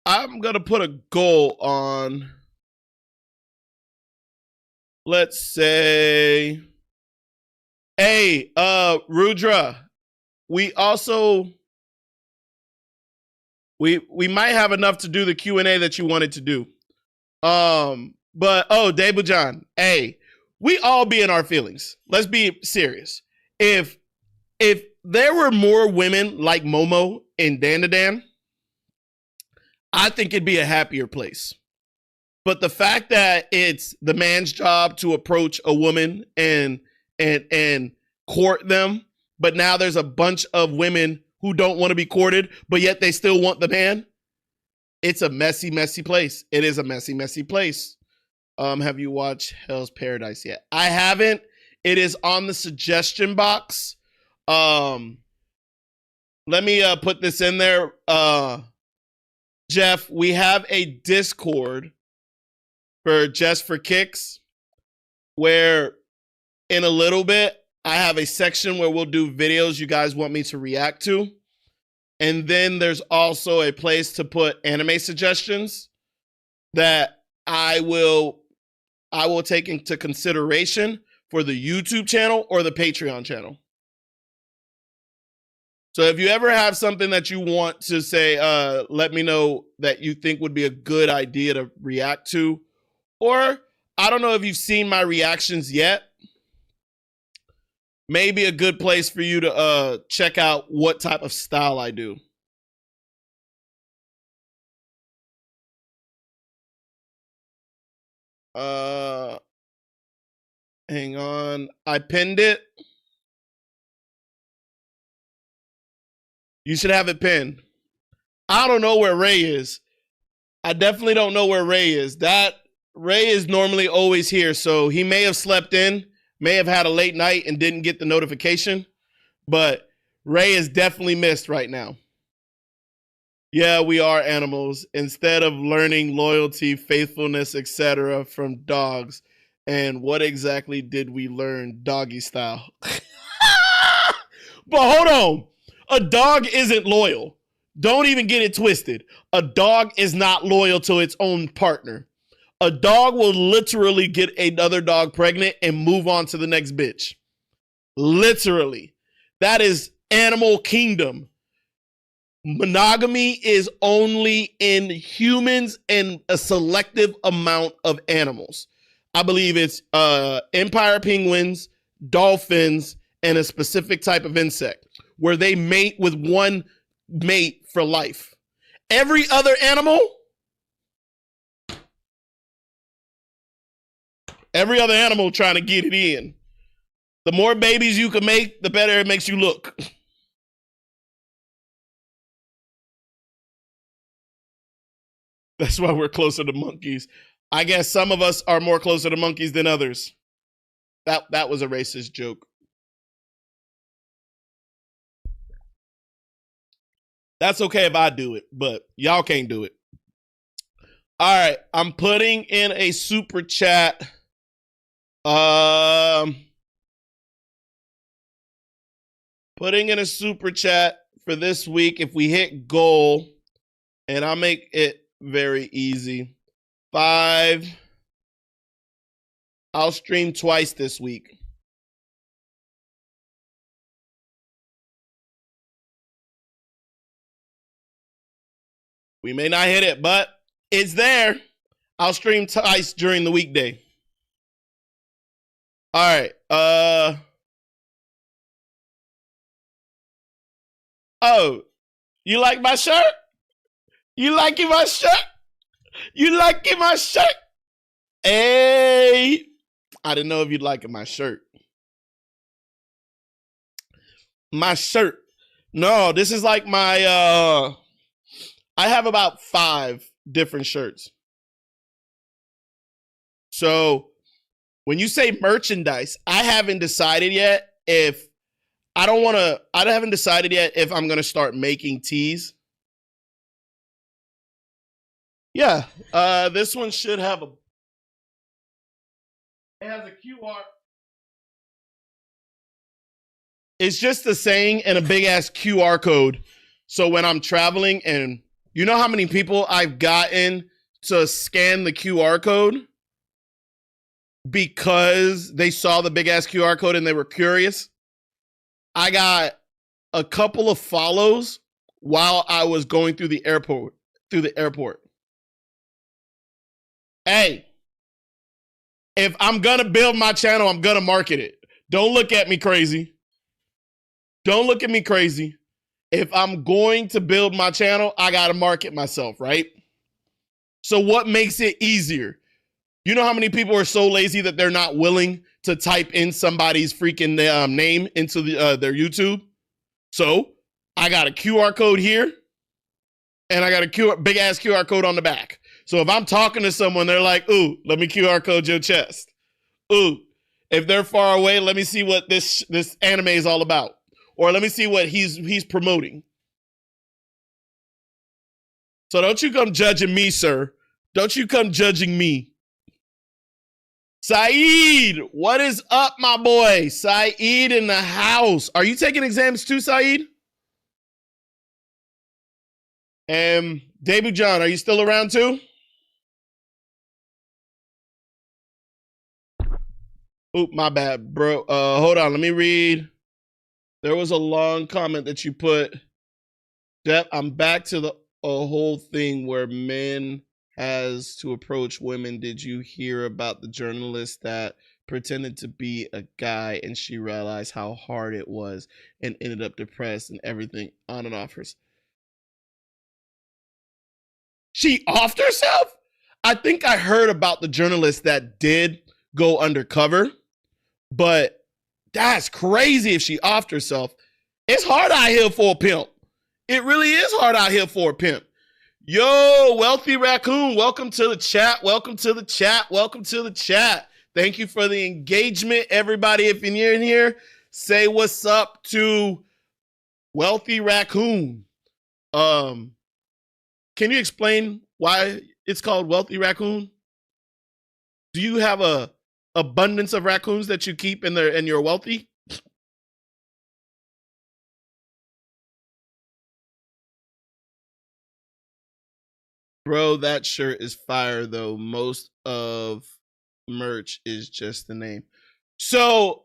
I'm gonna put a goal on, let's say, hey, Rudra, we also we might have enough to do the Q&A that you wanted to do. But David John, hey, we all be in our feelings. Let's be serious. If there were more women like Momo and Dan, I think it'd be a happier place. But the fact that it's the man's job to approach a woman and court them, but now there's a bunch of women who don't want to be courted, but yet they still want the man. It's a messy, messy place. It is a messy, messy place. Have you watched Hell's Paradise yet? I haven't. It is on the suggestion box. Let me put this in there. Jeff, we have a Discord for Just for Kicks, where in a little bit, I have a section where we'll do videos you guys want me to react to. And then there's also a place to put anime suggestions that I will take into consideration for the YouTube channel or the Patreon channel. So if you ever have something that you want to say, let me know that you think would be a good idea to react to. Or I don't know if you've seen my reactions yet. Maybe a good place for you to check out what type of style I do. Hang on. I pinned it. You should have it pinned. I don't know where Ray is. I definitely don't know where Ray is. Ray is normally always here, so he may have slept in, may have had a late night and didn't get the notification, but Ray is definitely missed right now. Yeah, we are animals. Instead of learning loyalty, faithfulness, etc. from dogs, and what exactly did we learn doggy style? But hold on. A dog isn't loyal. Don't even get it twisted. A dog is not loyal to its own partner. A dog will literally get another dog pregnant and move on to the next bitch. Literally. That is animal kingdom. Monogamy is only in humans and a selective amount of animals. I believe it's empire penguins, dolphins, and a specific type of insect where they mate with one mate for life. Every other animal trying to get it in. The more babies you can make, the better it makes you look. That's why we're closer to monkeys. I guess some of us are more closer to monkeys than others. That was a racist joke. That's okay if I do it, but y'all can't do it. All right, I'm putting in a super chat. Putting in a super chat for this week. If we hit goal, and I'll make it very easy. 5. I'll stream twice this week. We may not hit it, but it's there. I'll stream twice during the weekday. All right. Oh, you like my shirt? You liking my shirt? You liking my shirt? Hey, I didn't know if you'd like my shirt. My shirt. No, this is like my, I have about 5 different shirts. So when you say merchandise, I haven't decided yet if I haven't decided yet if I'm going to start making tees. Yeah, this one should have it has a QR. It's just a saying and a big ass QR code. So when I'm traveling, and you know how many people I've gotten to scan the QR code because they saw the big ass QR code and they were curious. I got a couple of follows while I was going through the airport. Hey, if I'm gonna build my channel, I'm gonna market it. Don't look at me crazy. Don't look at me crazy. If I'm going to build my channel, I gotta market myself, right? So what makes it easier? You know how many people are so lazy that they're not willing to type in somebody's freaking name into their YouTube? So I got a QR code here, and I got a big ass QR code on the back. So if I'm talking to someone, they're like, ooh, let me QR code your chest. Ooh, if they're far away, let me see what this anime is all about. Or let me see what he's promoting. So don't you come judging me, sir. Don't you come judging me. Saeed, what is up, my boy? Saeed in the house. Are you taking exams too, Saeed? And Debut John, are you still around too? Oop, my bad, bro. Hold on, let me read. There was a long comment that you put. Jeff, I'm back to the whole thing where men has to approach women. Did you hear about the journalist that pretended to be a guy and she realized how hard it was and ended up depressed and everything on and off her? She offed herself? I think I heard about the journalist that did go undercover, but that's crazy if she offed herself. It's hard out here for a pimp. It really is hard out here for a pimp. Yo, Wealthy Raccoon, welcome to the chat. Welcome to the chat. Welcome to the chat. Thank you for the engagement. Everybody, if you're in here, say what's up to Wealthy Raccoon. Can you explain why it's called Wealthy Raccoon? Do you have a abundance of raccoons that you keep and you're wealthy? Bro, that shirt is fire though. Most of merch is just the name. So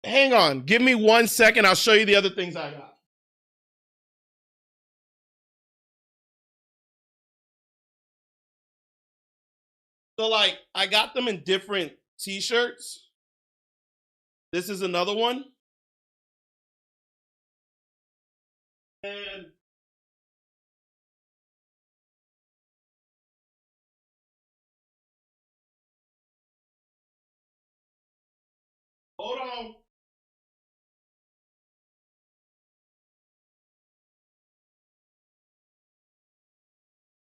hang on, give me 1 second. I'll show you the other things I got. So like I got them in different t-shirts. This is another one. And hold on.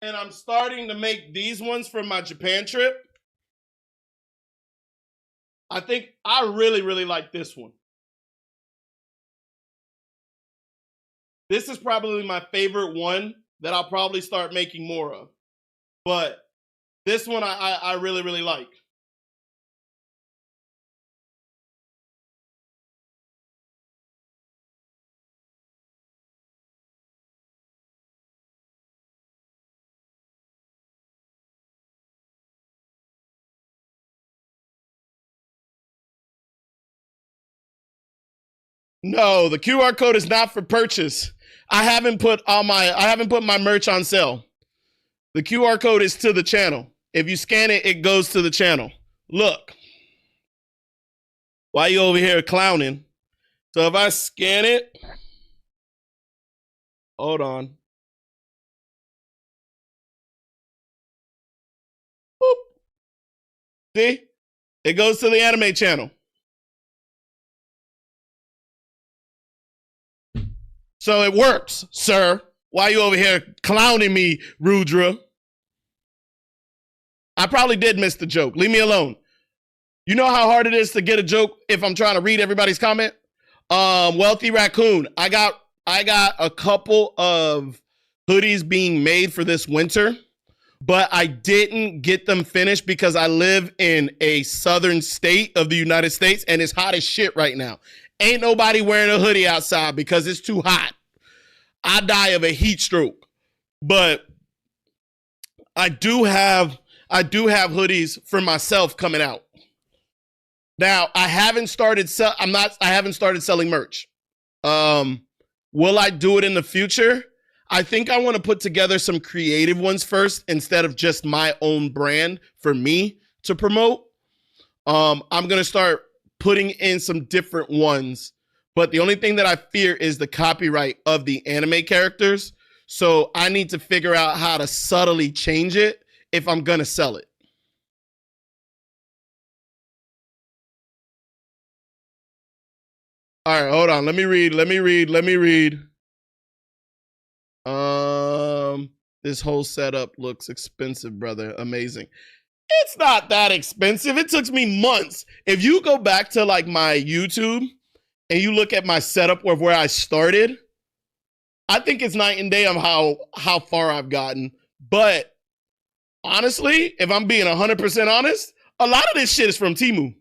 And I'm starting to make these ones for my Japan trip. I think I really, really like this one. This is probably my favorite one that I'll probably start making more of. But this one I really, really like. No, the QR code is not for purchase. I haven't put my merch on sale. The QR code is to the channel. If you scan it, it goes to the channel. Look. Why you over here clowning? So if I scan it, hold on. Boop. See? It goes to the anime channel. So it works, sir. Why you over here clowning me, Rudra? I probably did miss the joke. Leave me alone. You know how hard it is to get a joke if I'm trying to read everybody's comment? Wealthy Raccoon. I got a couple of hoodies being made for this winter, but I didn't get them finished because I live in a southern state of the United States and it's hot as shit right now. Ain't nobody wearing a hoodie outside because it's too hot. I die of a heat stroke. But I do have hoodies for myself coming out. Now, I haven't started selling merch. Will I do it in the future? I think I want to put together some creative ones first instead of just my own brand for me to promote. I'm going to start putting in some different ones, but the only thing that I fear is the copyright of the anime characters. So I need to figure out how to subtly change it if I'm going to sell it. All right, hold on. Let me read. This whole setup looks expensive, brother. Amazing. It's not that expensive. It took me months. If you go back to like my YouTube and you look at my setup of where I started, I think it's night and day on how far I've gotten. But honestly, if I'm being 100% honest, a lot of this shit is from Temu.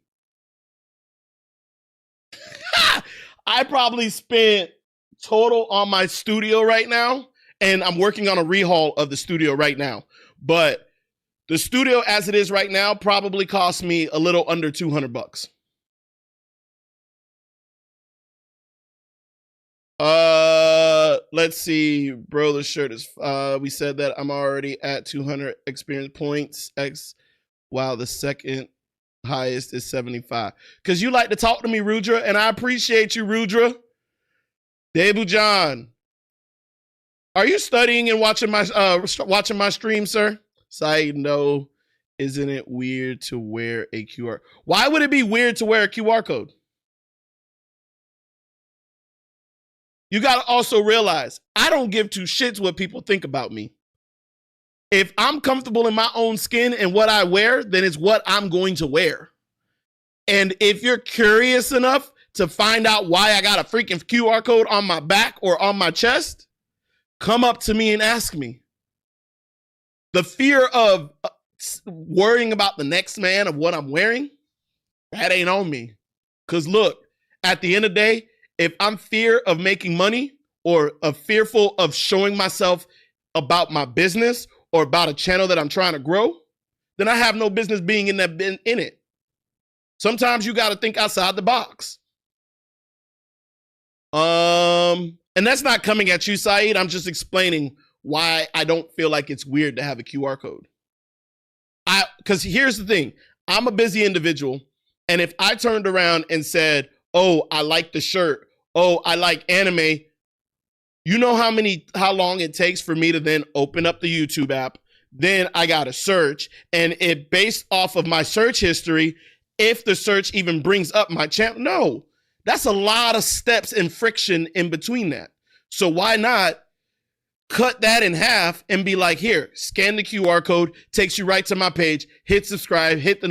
I probably spent total on my studio right now, and I'm working on a rehaul of the studio right now. But the studio as it is right now probably cost me a little under $200. Let's see, bro. The shirt is. We said that I'm already at 200 experience points. Wow, the second highest is 75. Because you like to talk to me, Rudra, and I appreciate you, Rudra. Debu John, are you studying and watching my stream, sir? Side no, isn't it weird to wear a QR? Why would it be weird to wear a QR code? You got to also realize I don't give two shits what people think about me. If I'm comfortable in my own skin and what I wear, then it's what I'm going to wear. And if you're curious enough to find out why I got a freaking QR code on my back or on my chest, come up to me and ask me. The fear of worrying about the next man of what I'm wearing, that ain't on me. Because look, at the end of the day, if I'm fear of making money or fearful of showing myself about my business or about a channel that I'm trying to grow, then I have no business being in it. Sometimes you got to think outside the box. And that's not coming at you, Saeed. I'm just explaining why I don't feel like it's weird to have a QR code. Because here's the thing. I'm a busy individual. And if I turned around and said, oh, I like the shirt. Oh, I like anime. You know how long it takes for me to then open up the YouTube app. Then I got to search. And it based off of my search history, if the search even brings up my channel. No, that's a lot of steps and friction in between that. So why not cut that in half and be like, here, scan the QR code, takes you right to my page, hit subscribe, hit the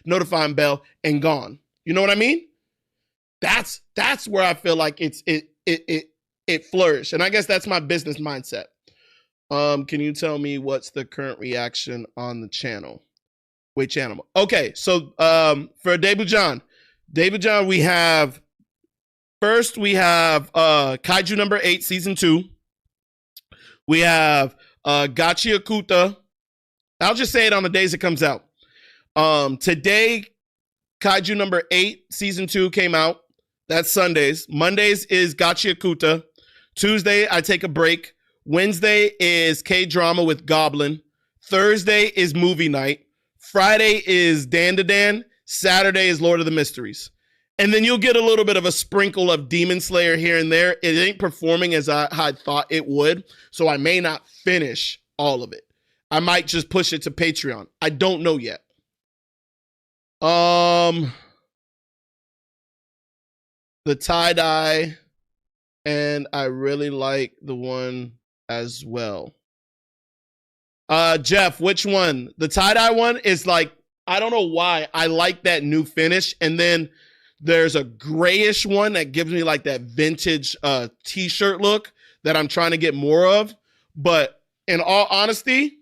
notifying bell, and gone. You know what I mean? That's where I feel like it flourished. And I guess that's my business mindset. Can you tell me what's the current reaction on the channel? Which channel? Okay, so for David John, we have Kaiju number 8, season 2. We have Gachiakuta. I'll just say it on the days it comes out. Today, Kaiju number 8, season 2 came out. That's Sundays. Mondays is Gachiakuta. Tuesday, I take a break. Wednesday is K-drama with Goblin. Thursday is movie night. Friday is Dan to Dan. Saturday is Lord of the Mysteries. And then you'll get a little bit of a sprinkle of Demon Slayer here and there. It ain't performing as I thought it would, so I may not finish all of it. I might just push it to Patreon. I don't know yet. The tie-dye, and I really like the one as well. Jeff, which one? The tie-dye one is like, I don't know why. I like that new finish, and then there's a grayish one that gives me like that vintage t-shirt look that I'm trying to get more of. But in all honesty,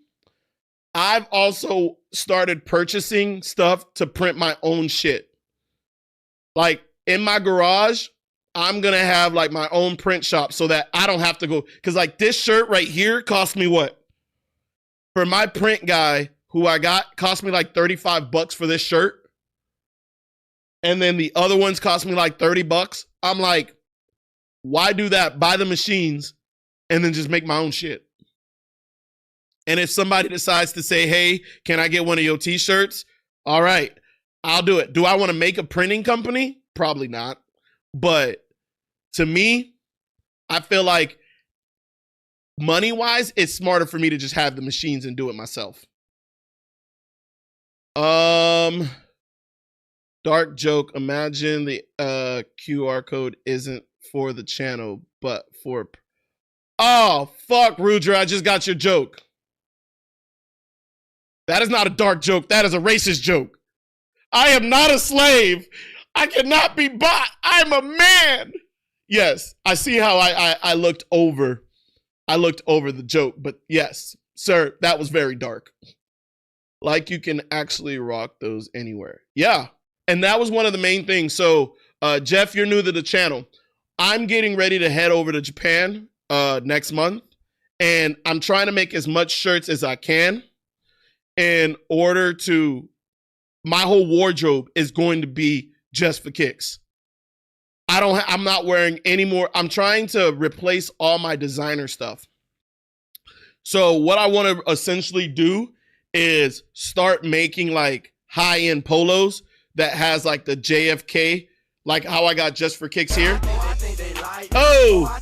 I've also started purchasing stuff to print my own shit. Like in my garage, I'm going to have like my own print shop so that I don't have to go. Because like this shirt right here cost me what? For my print guy who I got, cost me like $35 for this shirt. And then the other ones cost me like $30. I'm like, why do that? Buy the machines and then just make my own shit. And if somebody decides to say, hey, can I get one of your t-shirts? All right, I'll do it. Do I want to make a printing company? Probably not. But to me, I feel like money-wise, it's smarter for me to just have the machines and do it myself. Dark joke. Imagine the QR code isn't for the channel, but for... Oh, fuck, Rudra. I just got your joke. That is not a dark joke. That is a racist joke. I am not a slave. I cannot be bought. I'm a man. Yes, I see how I looked over. I looked over the joke, but yes, sir, that was very dark. Like you can actually rock those anywhere. Yeah. And that was one of the main things. So, Jeff, you're new to the channel. I'm getting ready to head over to Japan next month. And I'm trying to make as much shirts as I can in order to... My whole wardrobe is going to be just for kicks. I'm not wearing any more. I'm trying to replace all my designer stuff. So what I want to essentially do is start making like high-end polos that has like the JFK, like how I got just for kicks here. Oh,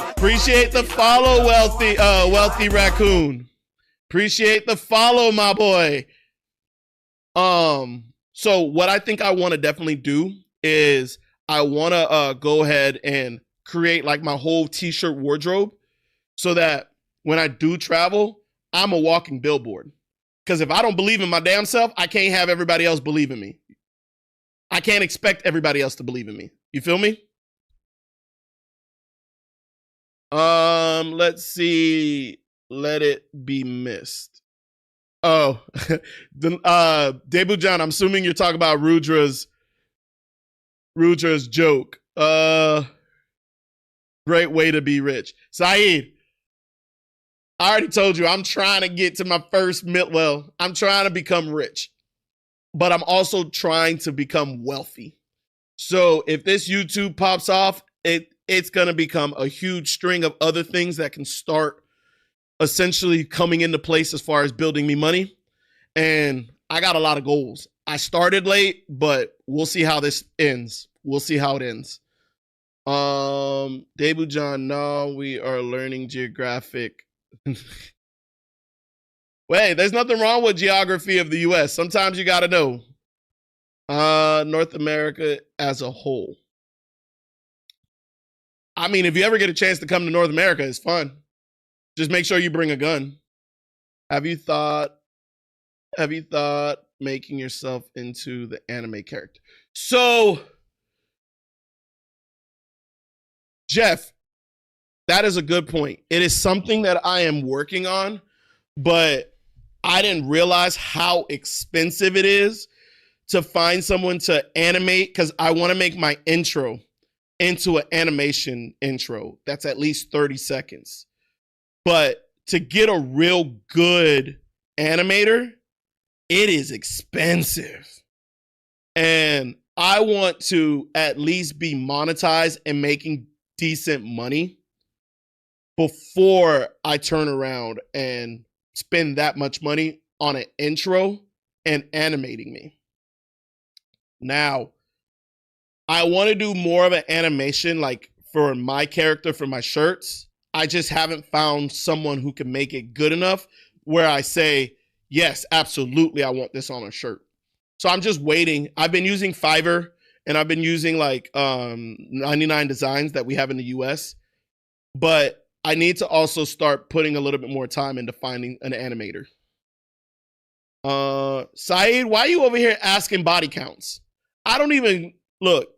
appreciate the follow, wealthy raccoon. Appreciate the follow, my boy. So what I think I want to definitely do is I want to go ahead and create like my whole t-shirt wardrobe so that when I do travel, I'm a walking billboard. Because if I don't believe in my damn self, I can't have everybody else believe in me. I can't expect everybody else to believe in me. You feel me? Let's see. Let it be missed. Oh, Debu John, I'm assuming you're talking about Rudra's joke. Great way to be rich. Saeed, I already told you I'm trying to get to my first well, I'm trying to become rich, but I'm also trying to become wealthy. So if this YouTube pops off, it's going to become a huge string of other things that can start essentially coming into place as far as building me money. And I got a lot of goals. I started late, but we'll see how this ends. We'll see how it ends. Debu John, no, we are learning geographic. Wait, there's nothing wrong with geography of the US. Sometimes you gotta know. North America as a whole. I mean, if you ever get a chance to come to North America, it's fun. Just make sure you bring a gun. Have you thought making yourself into the anime character? So, Jeff, that is a good point. It is something that I am working on, but I didn't realize how expensive it is to find someone to animate, because I want to make my intro into an animation intro that's at least 30 seconds. But to get a real good animator, it is expensive. And I want to at least be monetized and making decent money before I turn around and spend that much money on an intro and animating me. Now, I want to do more of an animation like for my character, for my shirts. I just haven't found someone who can make it good enough where I say, yes, absolutely, I want this on a shirt. So I'm just waiting. I've been using Fiverr, and I've been using like 99 Designs that we have in the US. But I need to also start putting a little bit more time into finding an animator. Saeed, why are you over here asking body counts? I don't even look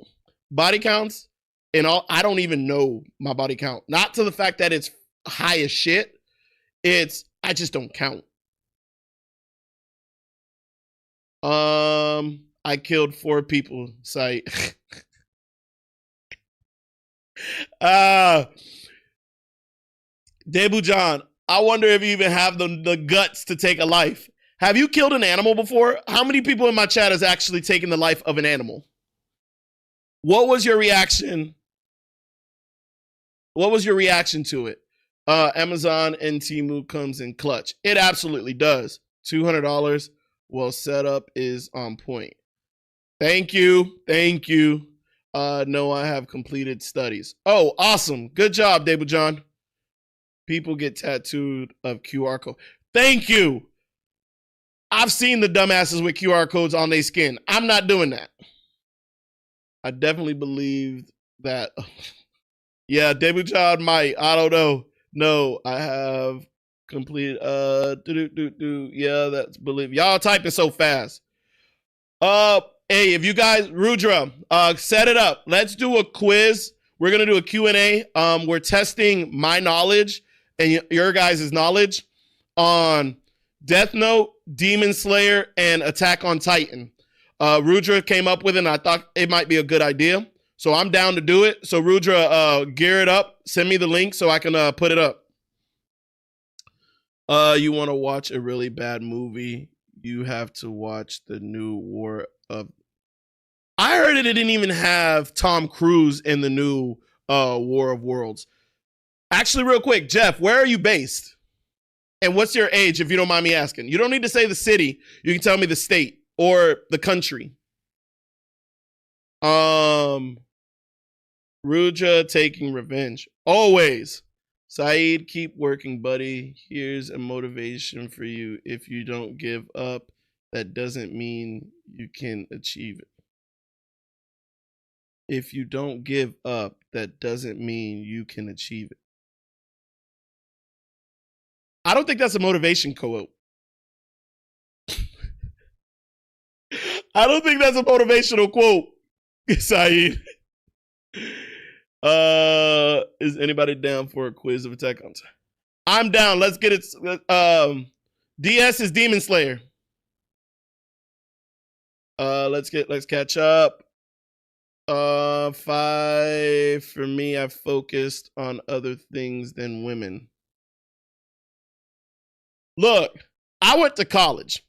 body counts and all. I don't even know my body count. Not to the fact that it's high as shit. It's I just don't count. I killed 4 people. Saeed. Debu John, I wonder if you even have the guts to take a life. Have you killed an animal before? How many people in my chat has actually taken the life of an animal? What was your reaction? What was your reaction to it? Amazon and Temu comes in clutch. It absolutely does. $200. Well, setup is on point. Thank you. Thank you. No, I have completed studies. Oh, awesome. Good job, Debu John. People get tattooed of QR code. Thank you. I've seen the dumbasses with QR codes on their skin. I'm not doing that. I definitely believe that. Yeah, Debu John might. I don't know. No, I have completed. Yeah, that's believe. Y'all typing so fast. Hey, if you guys, Rudra, set it up. Let's do a quiz. We're gonna do a Q&A. We're testing my knowledge and your guys' knowledge on Death Note, Demon Slayer, and Attack on Titan. Rudra came up with it, and I thought it might be a good idea. So I'm down to do it. So Rudra, gear it up. Send me the link so I can put it up. You want to watch a really bad movie? You have to watch the new War of... I heard it didn't even have Tom Cruise in the new War of Worlds. Actually, real quick, Jeff, where are you based? And what's your age, if you don't mind me asking? You don't need to say the city. You can tell me the state or the country. Rudra taking revenge. Always. Saeed, keep working, buddy. Here's a motivation for you. If you don't give up, that doesn't mean you can achieve it. If you don't give up, that doesn't mean you can achieve it. I don't think that's a motivation quote. I don't think that's a motivational quote, Saeed. Is anybody down for a quiz of Attack on Titan? I'm down. Let's get it. DS is Demon Slayer. Let's catch up. 5 for me. I focused on other things than women. Look, I went to college.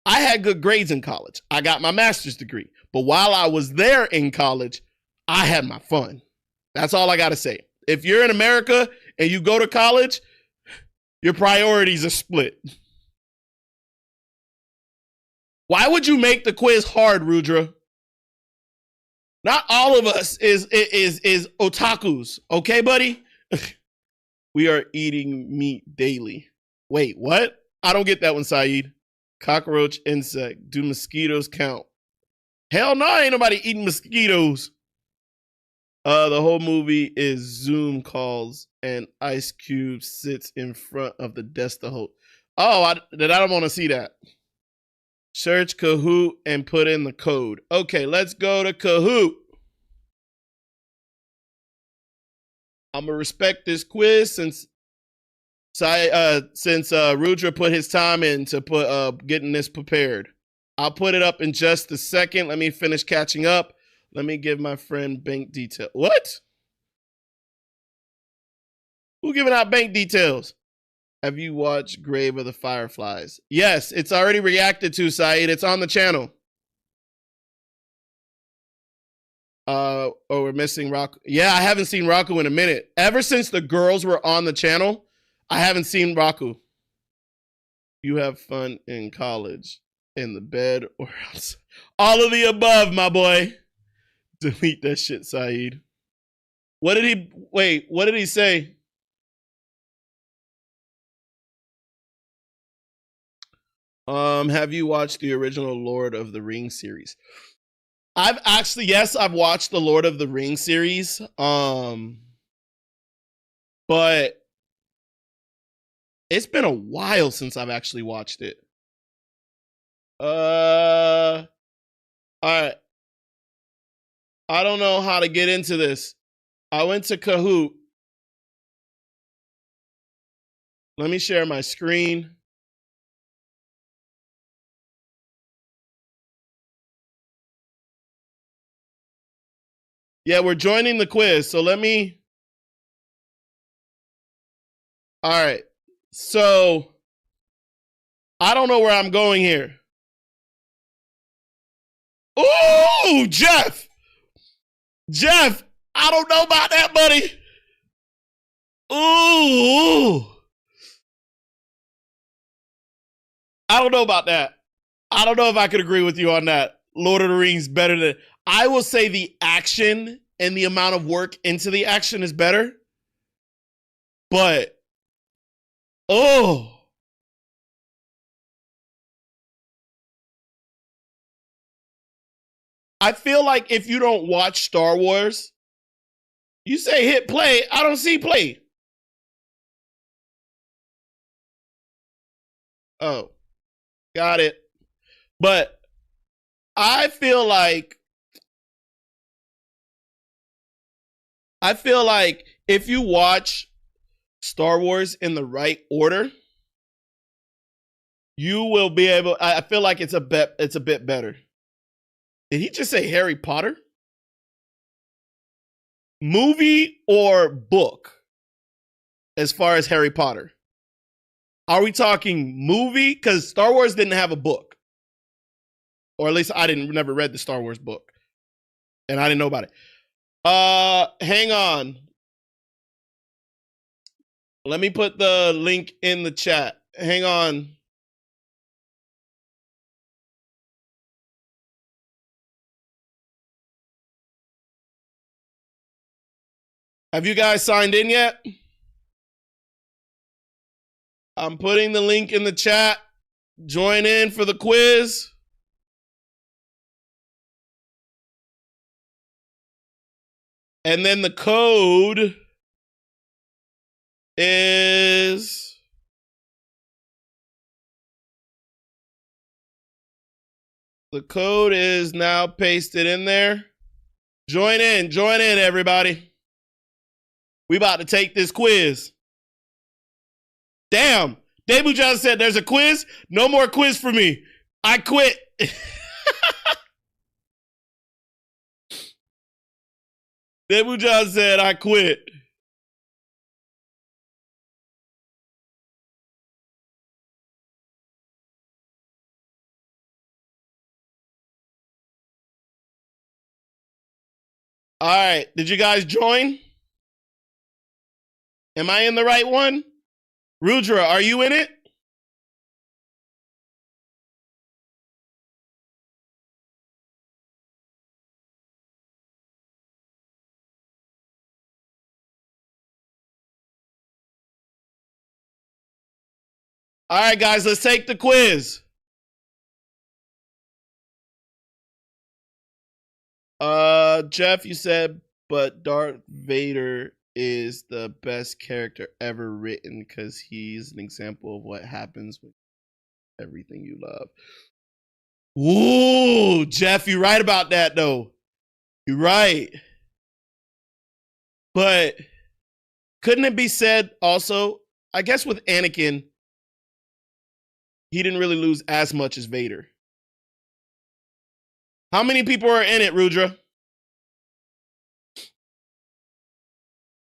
I had good grades in college. I got my master's degree. But while I was there in college, I had my fun. That's all I got to say. If you're in America and you go to college, your priorities are split. Why would you make the quiz hard, Rudra? Not all of us is otakus, okay, buddy? We are eating meat daily. Wait, what? I don't get that one, Saeed. Cockroach, insect. Do mosquitoes count? Hell no, ain't nobody eating mosquitoes. The whole movie is Zoom calls and Ice Cube sits in front of the desk the whole. Oh, I don't want to see that. Search Kahoot and put in the code. Okay, let's go to Kahoot. I'm gonna respect this quiz since Rudra put his time in to put getting this prepared. I'll put it up in just a second. Let me finish catching up. Let me give my friend bank detail. What? Who giving out bank details? Have you watched Grave of the Fireflies? Yes, it's already reacted to, Saeed. It's on the channel. Oh, we're missing Raku. Yeah, I haven't seen Raku in a minute. Ever since the girls were on the channel, I haven't seen Raku. You have fun in college, in the bed, or else. All of the above, my boy. Delete that shit, Saeed. What did he say? Have you watched the original Lord of the Rings series? I've watched the Lord of the Rings series. But it's been a while since I've actually watched it. All right. I don't know how to get into this. I went to Kahoot. Let me share my screen. Yeah, we're joining the quiz. So let me. All right. So I don't know where I'm going here. Ooh, Jeff. Jeff, I don't know about that, buddy. Ooh. I don't know about that. I don't know if I could agree with you on that. Lord of the Rings better than. I will say the action and the amount of work into the action is better. But, oh. I feel like if you don't watch Star Wars, you say hit play, I don't see play. Oh, got it. But I feel like if you watch Star Wars in the right order, you will be able. I feel like it's a bit better. Did he just say Harry Potter? Movie or book? As far as Harry Potter, are we talking movie? Because Star Wars didn't have a book, or at least I never read the Star Wars book, and I didn't know about it. Hang on. Let me put the link in the chat. Hang on. Have you guys signed in yet? I'm putting the link in the chat. Join in for the quiz. And then the code is now pasted in there. Join in, everybody. We about to take this quiz. Damn, Debu John said there's a quiz. No more quiz for me. I quit. Debu John said I quit. All right. Did you guys join? Am I in the right one? Rudra, are you in it? All right, guys, let's take the quiz. Jeff, you said, but Darth Vader is the best character ever written because he's an example of what happens with everything you love. Ooh, Jeff, you're right about that, though. You're right. But couldn't it be said also, I guess with Anakin, he didn't really lose as much as Vader. How many people are in it, Rudra?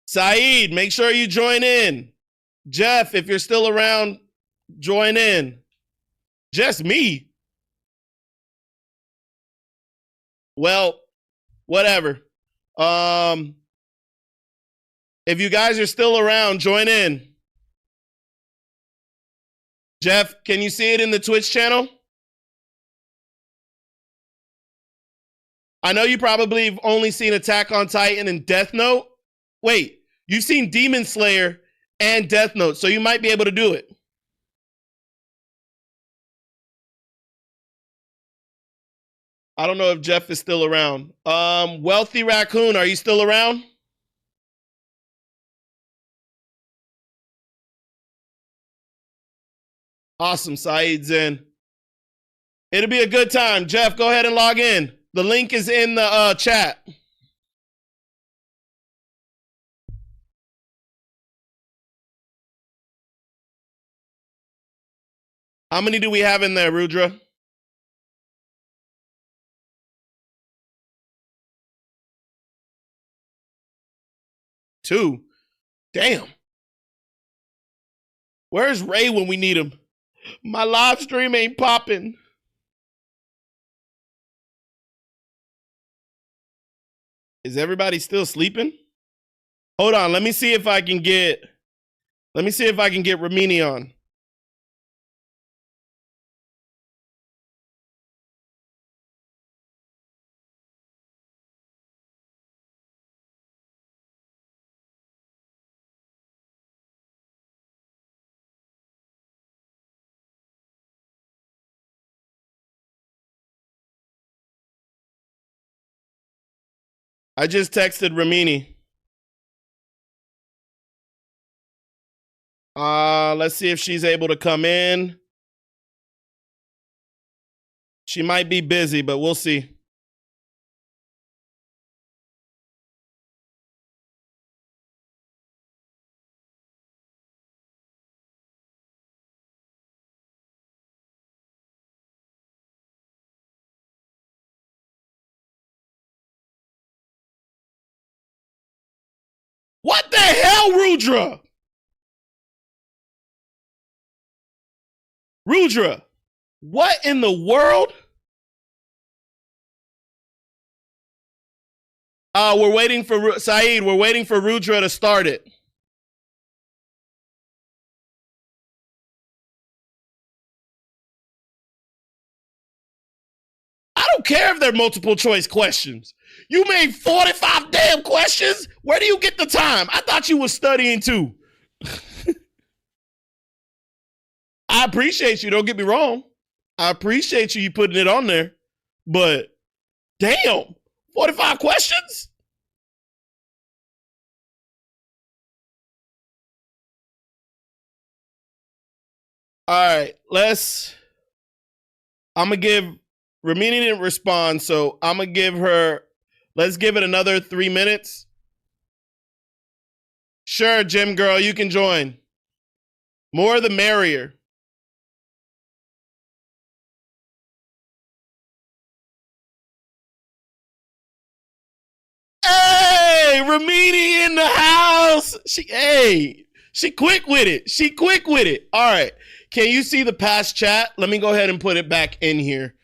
Saeed, make sure you join in. Jeff, if you're still around, join in. Just me. Well, whatever. If you guys are still around, join in. Jeff, can you see it in the Twitch channel? I know you probably have only seen Attack on Titan and Death Note. Wait, you've seen Demon Slayer and Death Note, so you might be able to do it. I don't know if Jeff is still around. Wealthy Raccoon, are you still around? Awesome, Saeed's in. It'll be a good time. Jeff, go ahead and log in. The link is in the chat. How many do we have in there, Rudra? 2. Damn. Where's Ray when we need him? My live stream ain't popping. Is everybody still sleeping? Hold on, let me see if I can get Ramini on. I just texted Ramini. Let's see if she's able to come in. She might be busy, but we'll see. What the hell, Rudra? Rudra, what in the world? We're waiting for Saeed. We're waiting for Rudra to start it. I don't care if they're multiple choice questions. You made 45 damn questions? Where do you get the time? I thought you were studying too. I appreciate you. Don't get me wrong. I appreciate you putting it on there. But damn, 45 questions? All right, I'm going to give, Ramini didn't respond, so I'm going to give her, let's give it another 3 minutes. Sure, Jim girl, you can join. More the merrier. Hey, Ramini in the house. She quick with it. She quick with it. All right. Can you see the past chat? Let me go ahead and put it back in here.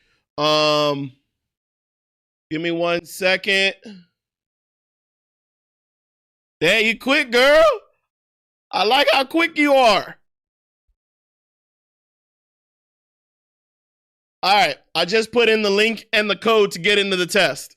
Give me 1 second. There, you quick, girl. I like how quick you are. All right, I just put in the link and the code to get into the test.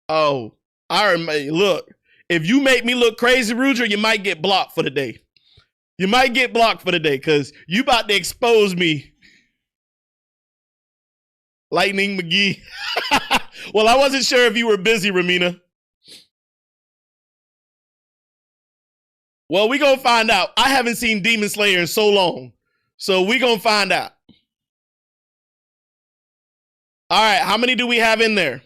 Oh, I remember. Look, if you make me look crazy, Rudra, you might get blocked for the day. You might get blocked for the day because you about to expose me. Lightning McGee. Well, I wasn't sure if you were busy, Ramina. Well, we gonna find out. I haven't seen Demon Slayer in so long. So we gonna find out. All right, how many do we have in there?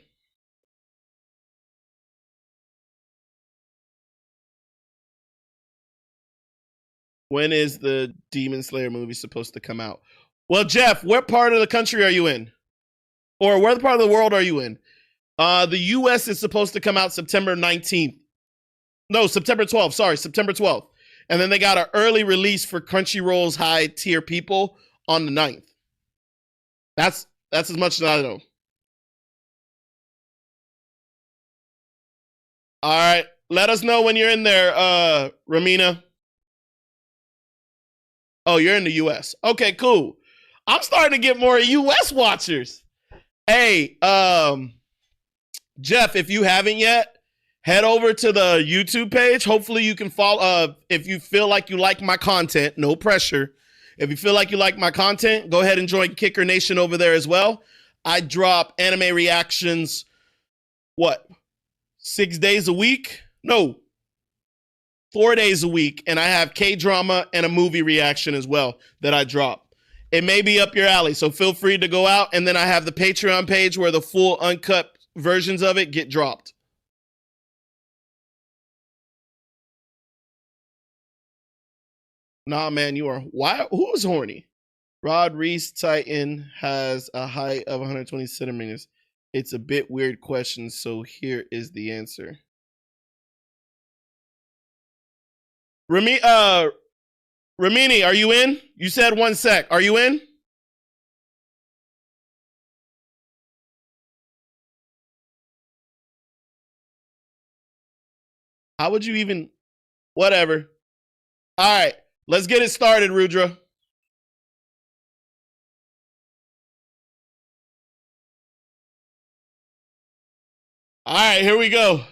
When is the Demon Slayer movie supposed to come out? Well, Jeff, what part of the country are you in? Or where part of the world are you in? The US is supposed to come out September 19th. No, September 12th. Sorry, September 12th. And then they got an early release for Crunchyroll's high tier people on the 9th. That's as much as I know. All right. Let us know when you're in there, Ramina. Oh, you're in the US. Okay, cool. I'm starting to get more US watchers. Hey, Jeff, if you haven't yet, head over to the YouTube page. Hopefully you can follow if you feel like you like my content, no pressure. If you feel like you like my content, go ahead and join Kicker Nation over there as well. I drop anime reactions, 6 days a week? No, 4 days a week. And I have K-drama and a movie reaction as well that I drop. It may be up your alley, so feel free to go out. And then I have the Patreon page where the full uncut versions of it get dropped. Nah, man, you are. Why? Who's horny? Rod Reese Titan has a height of 120 centimeters. It's a bit weird question, so here is the answer. Ramini, are you in? You said 1 sec. Are you in? How would you even? Whatever. All right, let's get it started, Rudra. All right, here we go.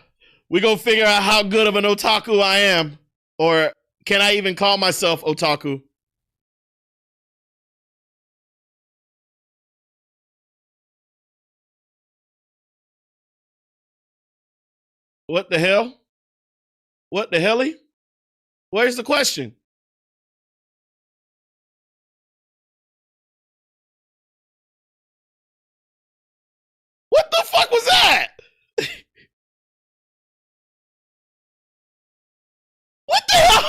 We gonna figure out how good of an otaku I am, or can I even call myself otaku? What the hell? What the helly? Where's the question? What the fuck was that? What the hell?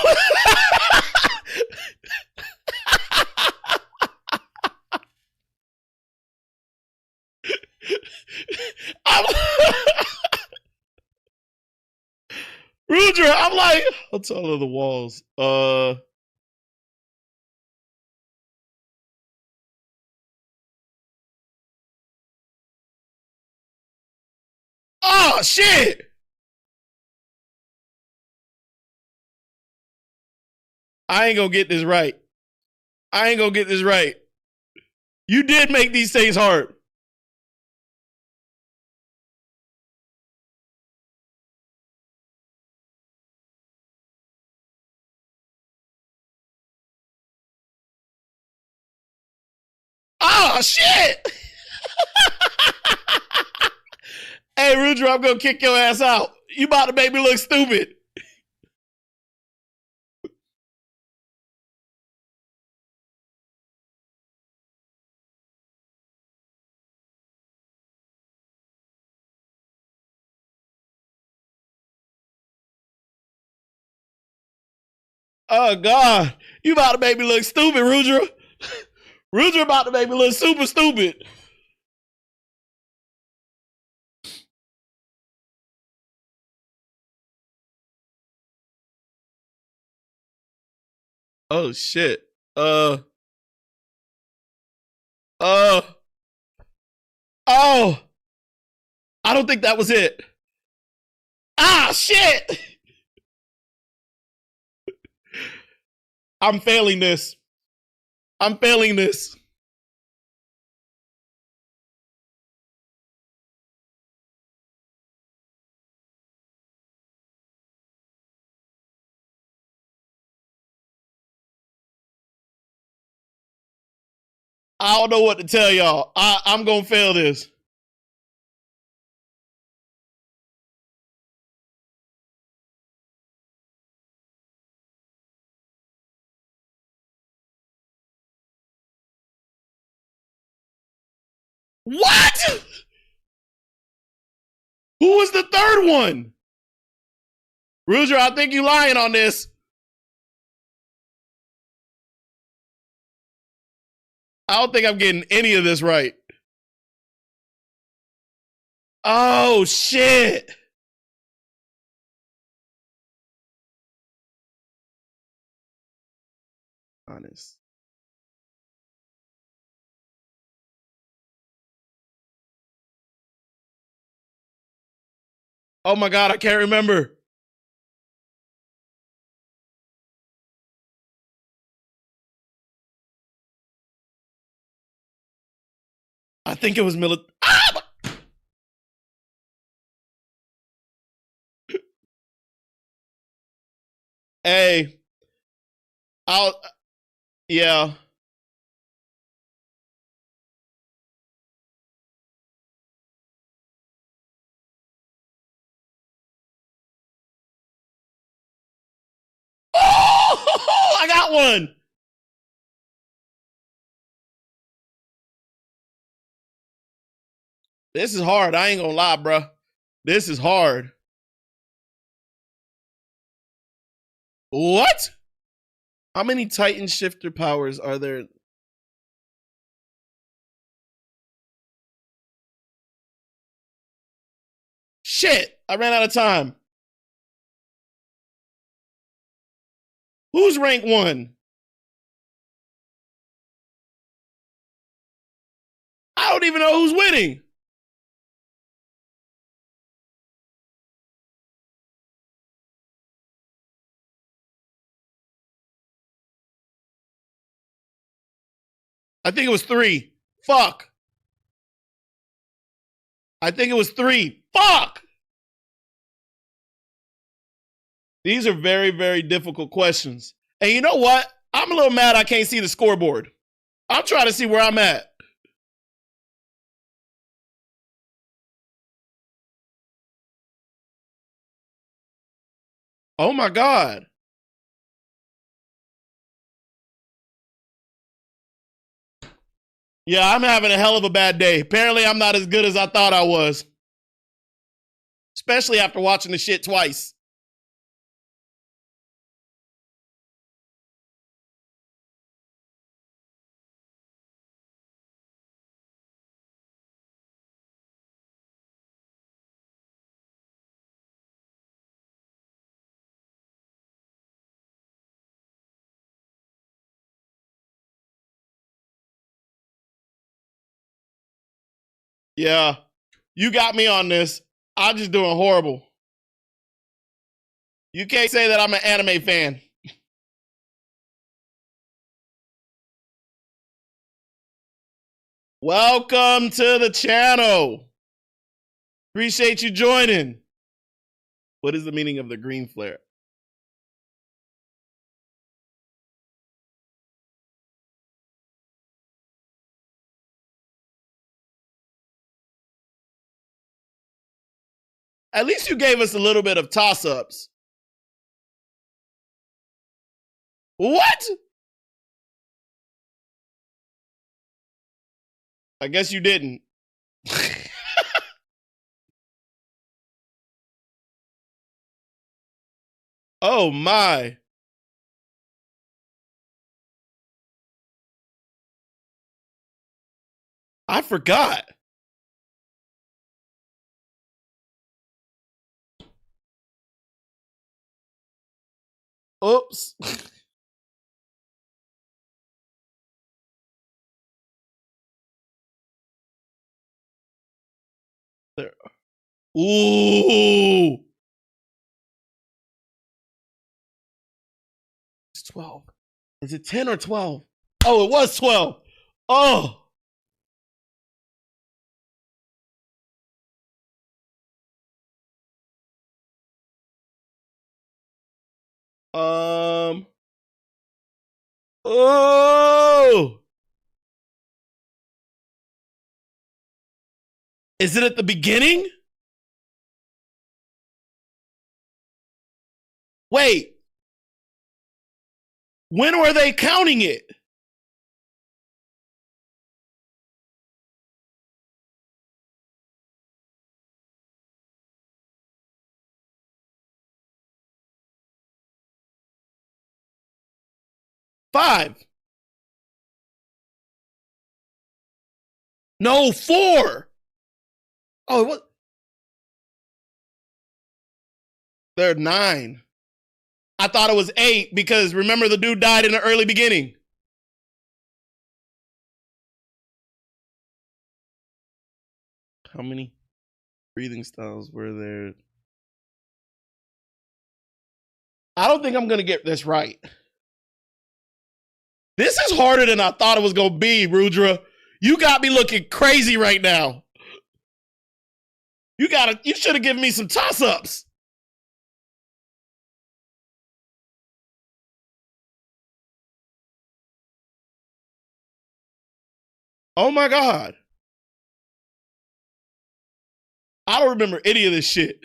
I'm, Rudra, I'm like, how tall are the walls? Oh shit! I ain't gonna get this right. I ain't gonna get this right. You did make these things hard. Oh shit! Hey Rudra, I'm gonna kick your ass out. You about to make me look stupid. Oh God, you about to make me look stupid, Rudra. Rudra about to make me look super stupid. Oh shit. Oh. Oh. I don't think that was it. Ah, shit. I'm failing this. I'm failing this. I don't know what to tell y'all. I'm going to fail this. What? Who was the third one? Ruger, I think you lying on this. I don't think I'm getting any of this right. Oh, shit. Honest. Oh my God, I can't remember. I think it was military. Ah! Hey, yeah. Oh, I got one. This is hard. I ain't gonna lie, bro. This is hard. What? How many Titan shifter powers are there? Shit, I ran out of time. Who's rank 1? I don't even know who's winning. I think it was 3. Fuck. I think it was 3. Fuck. These are very, very difficult questions. And you know what? I'm a little mad I can't see the scoreboard. I'm trying to see where I'm at. Oh my God. Yeah, I'm having a hell of a bad day. Apparently, I'm not as good as I thought I was. Especially after watching the shit twice. Yeah, you got me on this. I'm just doing horrible. You can't say that I'm an anime fan. Welcome to the channel. Appreciate you joining. What is the meaning of the green flare? At least you gave us a little bit of toss-ups. What? I guess you didn't. Oh my. I forgot. Oops. There. Ooh. It's 12. Is it 10 or 12? Oh, it was 12. Oh. Oh. Is it at the beginning? Wait. When were they counting it? Five. No, 4. Oh, what? They're 9. I thought it was 8 because remember the dude died in the early beginning. How many breathing styles were there? I don't think I'm going to get this right. This is harder than I thought it was going to be, Rudra. You got me looking crazy right now. You should have given me some toss-ups. Oh my God. I don't remember any of this shit.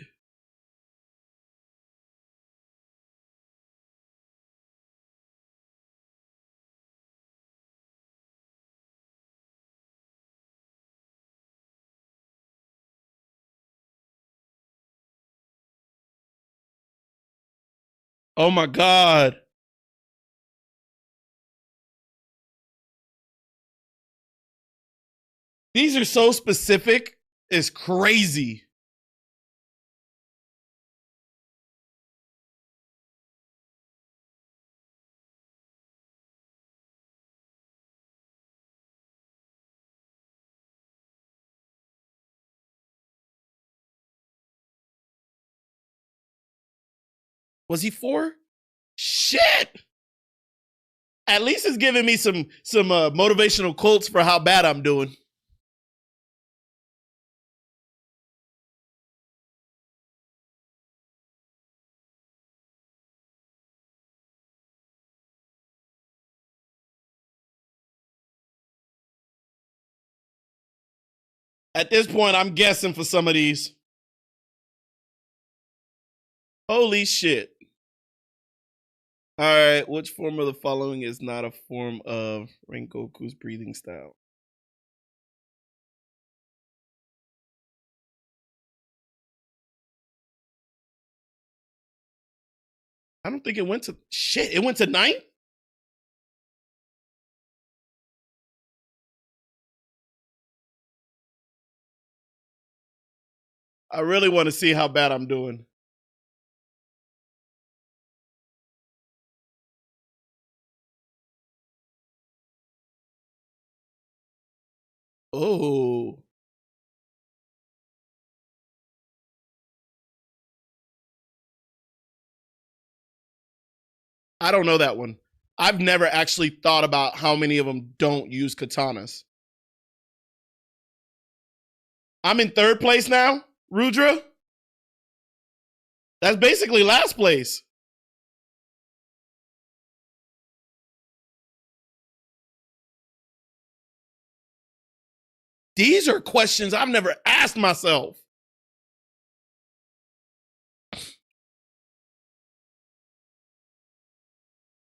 Oh my God. These are so specific. It's crazy. Was he 4? Shit. At least it's giving me some motivational quotes for how bad I'm doing. At this point, I'm guessing for some of these. Holy shit. All right, which form of the following is not a form of Rengoku's breathing style? I don't think it went to shit. It went to 9? I really want to see how bad I'm doing. Oh. I don't know that one. I've never actually thought about how many of them don't use katanas. I'm in 3rd place now, Rudra. That's basically last place. These are questions I've never asked myself.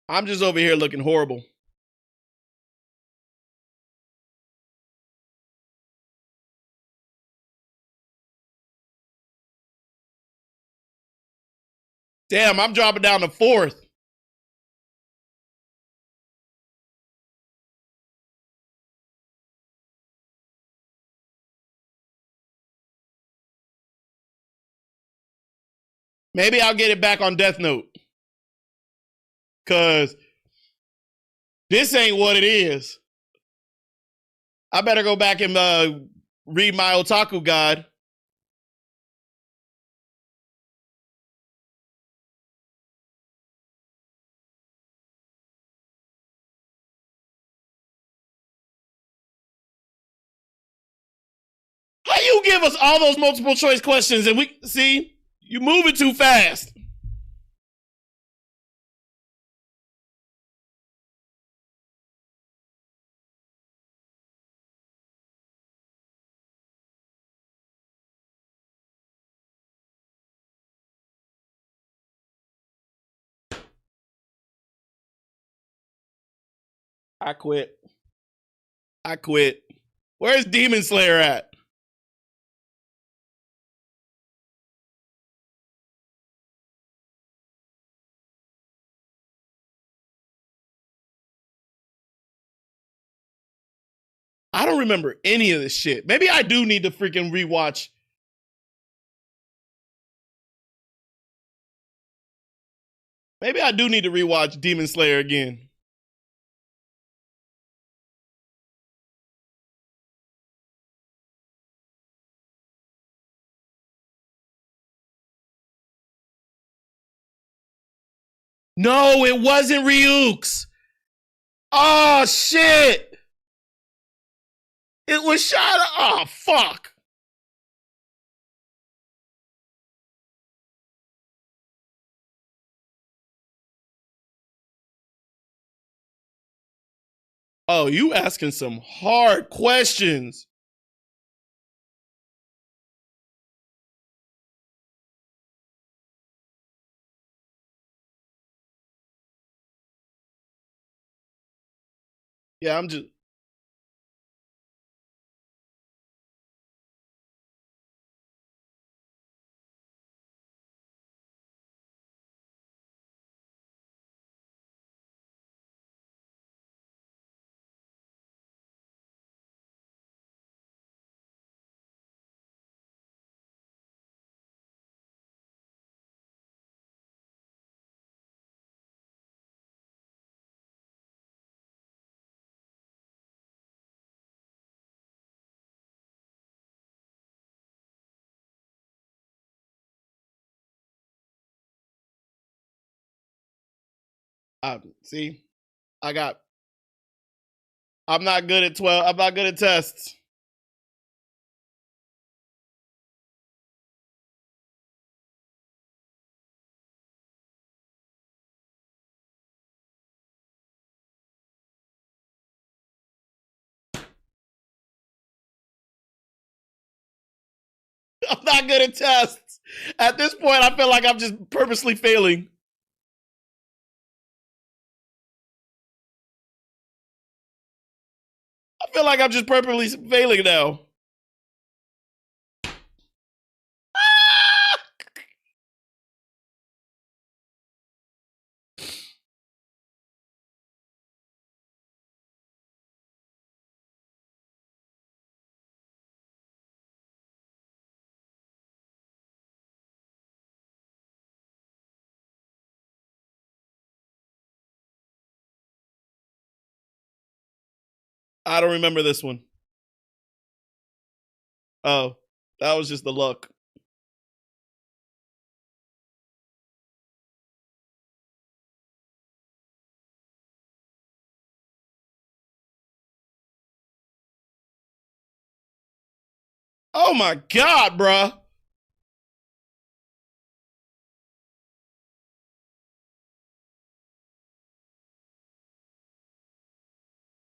I'm just over here looking horrible. Damn, I'm dropping down to 4th. Maybe I'll get it back on Death Note. Because this ain't what it is. I better go back and read my otaku guide. you give us all those multiple choice questions and we see you moving too fast? I quit. I quit. Where's Demon Slayer at? I don't remember any of this shit. Maybe I do need to freaking rewatch. Maybe I do need to rewatch Demon Slayer again. No, it wasn't Ryuk's. Oh, shit. It was Shada. Oh, fuck. Oh, you asking some hard questions. Yeah, I'm just. See, I got. I'm not good at 12. I'm not good at tests. I'm not good at tests. At this point, I feel like I'm just purposely failing. I feel like I'm just purposely failing now. I don't remember this one. Oh, that was just the luck. Oh my God, bruh.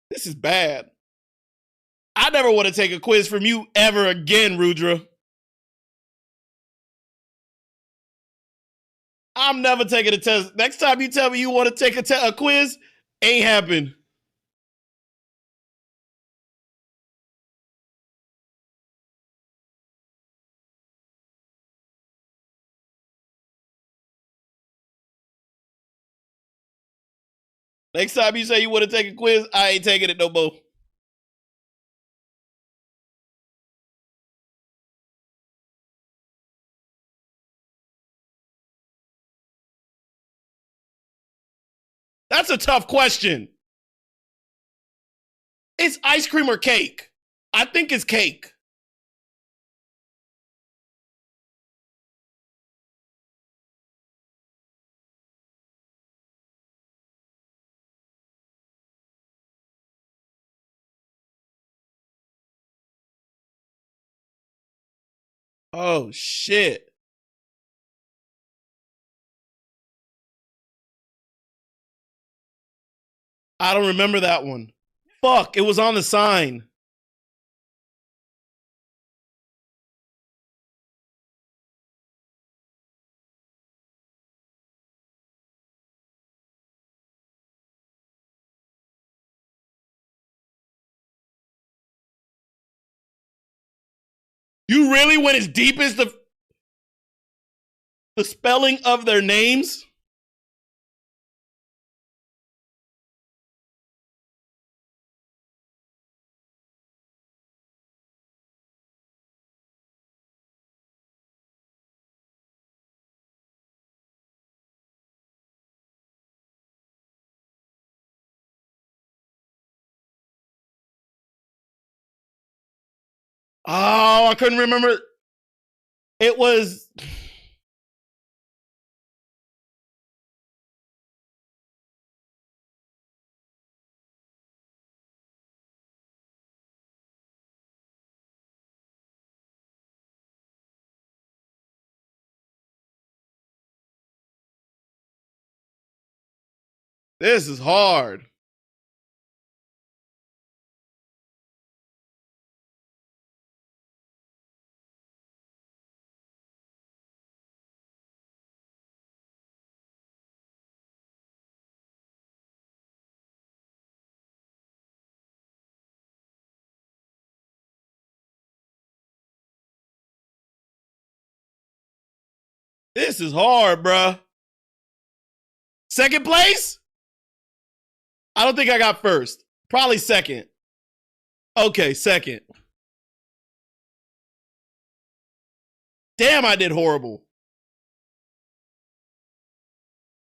This is bad. I never want to take a quiz from you ever again, Rudra. I'm never taking a test. Next time you tell me you want to take a quiz, ain't happen. Next time you say you want to take a quiz, I ain't taking it no more. That's a tough question. It's ice cream or cake. I think it's cake. Oh shit. I don't remember that one. Fuck, it was on the sign. You really went as deep as the spelling of their names? Oh, I couldn't remember. It was. This is hard. This is hard, bruh. Second place? I don't think I got first. Probably second. Okay, second. Damn, I did horrible.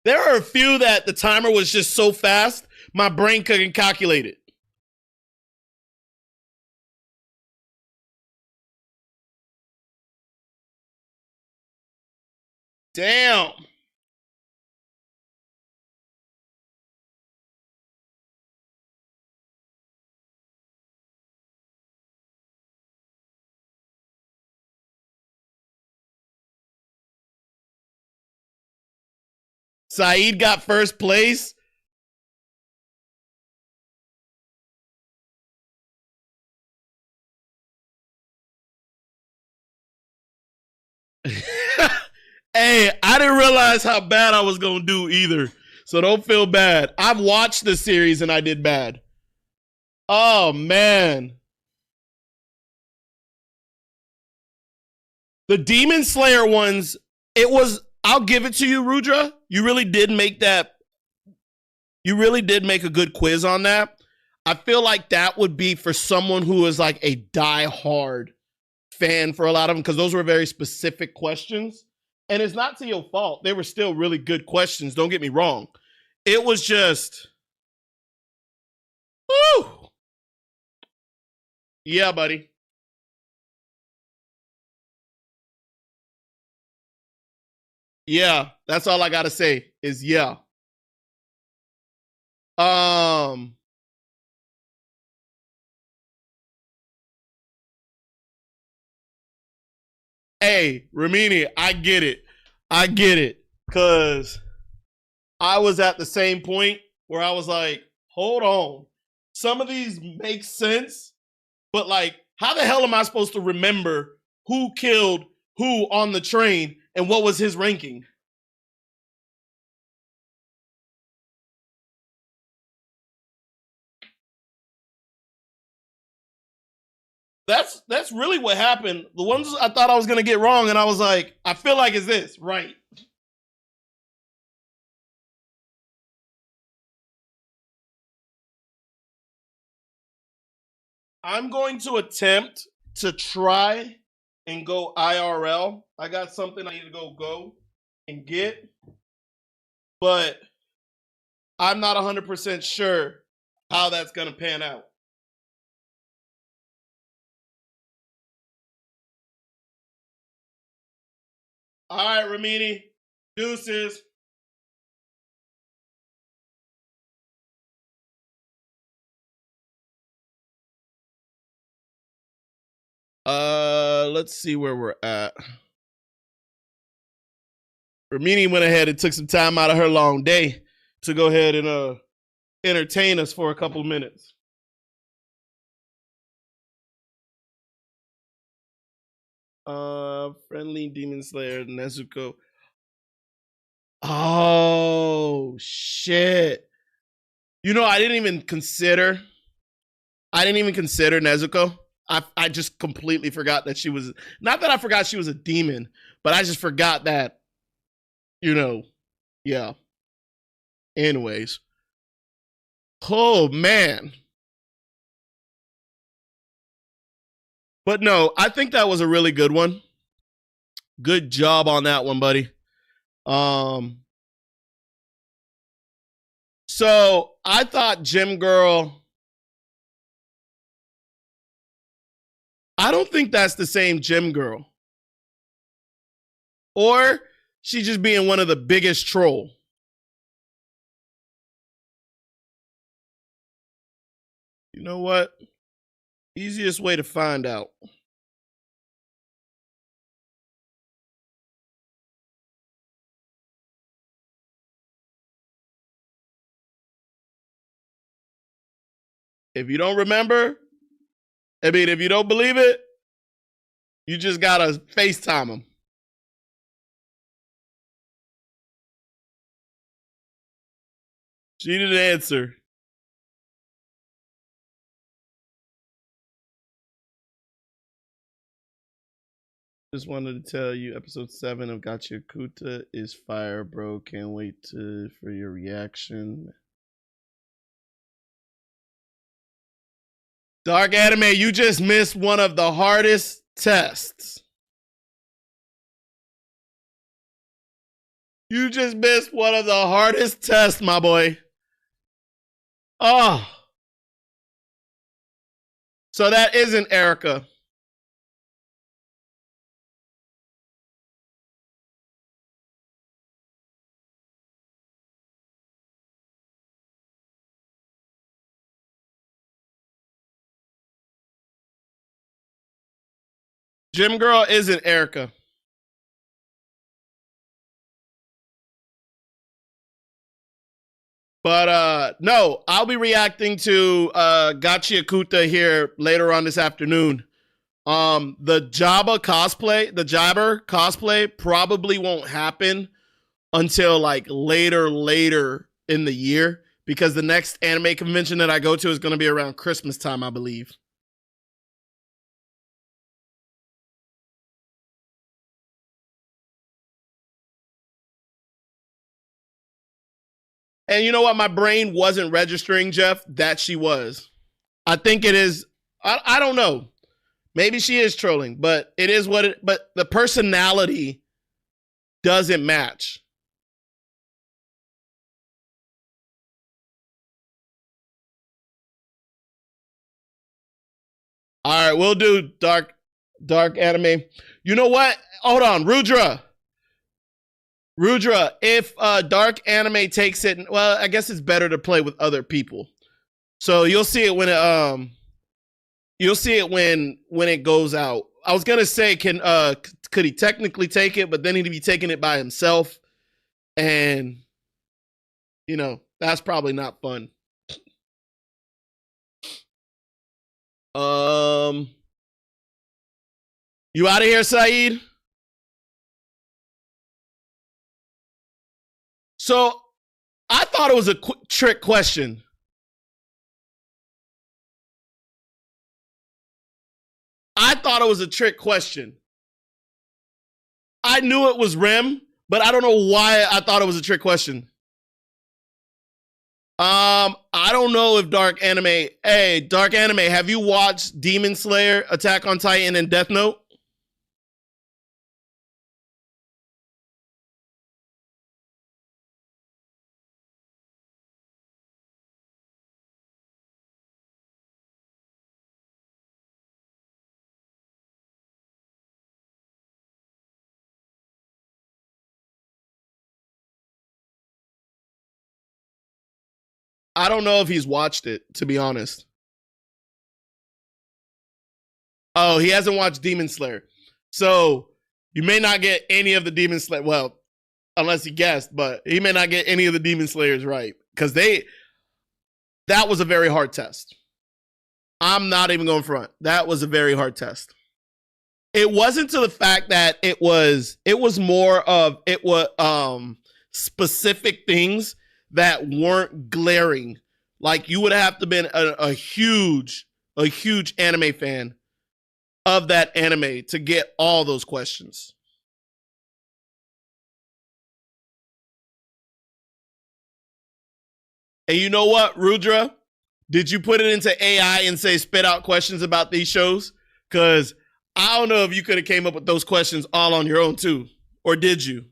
There are a few that the timer was just so fast, my brain couldn't calculate it. Damn. Saeed got first place. Hey, I didn't realize how bad I was going to do either. So don't feel bad. I've watched the series and I did bad. Oh, man. The Demon Slayer ones, it was, I'll give it to you, Rudra. You really did make that, you really did make a good quiz on that. I feel like that would be for someone who is like a die-hard fan for a lot of them, because those were very specific questions. And it's not to your fault. They were still really good questions. Don't get me wrong. It was just, whew. Yeah, buddy. Yeah, that's all I gotta say is yeah. Um, hey, Ramini, I get it. I get it. Cause I was at the same point where I was like, hold on. Some of these make sense, but like, how the hell am I supposed to remember who killed who on the train and what was his ranking? That's really what happened. The ones I thought I was gonna get wrong, and I was like, I feel like it's this, right? I'm going to attempt to try and go IRL. I got something I need to go and get, but I'm not 100% sure how that's going to pan out. All right, Ramini, deuces. let's see where we're at. Ramini went ahead and took some time out of her long day to go ahead and entertain us for a couple of minutes. Friendly Demon Slayer, Nezuko. Oh, shit. You know, I didn't even consider Nezuko. I just completely forgot that she was, not that I forgot she was a demon, but I just forgot that, you know, yeah. Anyways. Oh, man. But no, I think that was a really good one. Good job on that one, buddy. So I thought Gym Girl, I don't think that's the same Gym Girl. Or she's just being one of the biggest troll. You know what? Easiest way to find out. If you don't remember, I mean, if you don't believe it, you just gotta FaceTime them. She didn't answer. Just wanted to tell you, episode 7 of Gachiakuta is fire, bro. Can't wait for your reaction. Dark Anime, you just missed one of the hardest tests. You just missed one of the hardest tests, my boy. Oh. So that isn't Erica. Gym Girl isn't Erica. But no, I'll be reacting to Gachiakuta here later on this afternoon. The Jabber cosplay probably won't happen until like later in the year, because the next anime convention that I go to is going to be around Christmas time, I believe. And you know what? My brain wasn't registering, Jeff, that she was. I think it is. I don't know. Maybe she is trolling, but it is what it. But the personality doesn't match. All right, we'll do dark anime. You know what? Hold on, Rudra, if dark anime takes it, well, I guess it's better to play with other people. So you'll see it when it goes out. I was gonna say, could he technically take it, but then he'd be taking it by himself, and you know that's probably not fun. You out of here, Saeed? So I thought it was a trick question. I thought it was a trick question. I knew it was Rem, but I don't know why I thought it was a trick question. I don't know if Dark Anime. Hey, Dark Anime, have you watched Demon Slayer, Attack on Titan, and Death Note? I don't know if he's watched it, to be honest. Oh, he hasn't watched Demon Slayer. So you may not get any of the Demon Slayer. Well, unless you guessed, but he may not get any of the Demon Slayers right because that was a very hard test. I'm not even going front. That was a very hard test. It wasn't to the fact that it was more of specific things that weren't glaring. Like you would have to been a huge anime fan of that anime to get all those questions. And you know what, Rudra? Did you put it into AI and say spit out questions about these shows? Because I don't know if you could have came up with those questions all on your own too. Or did you?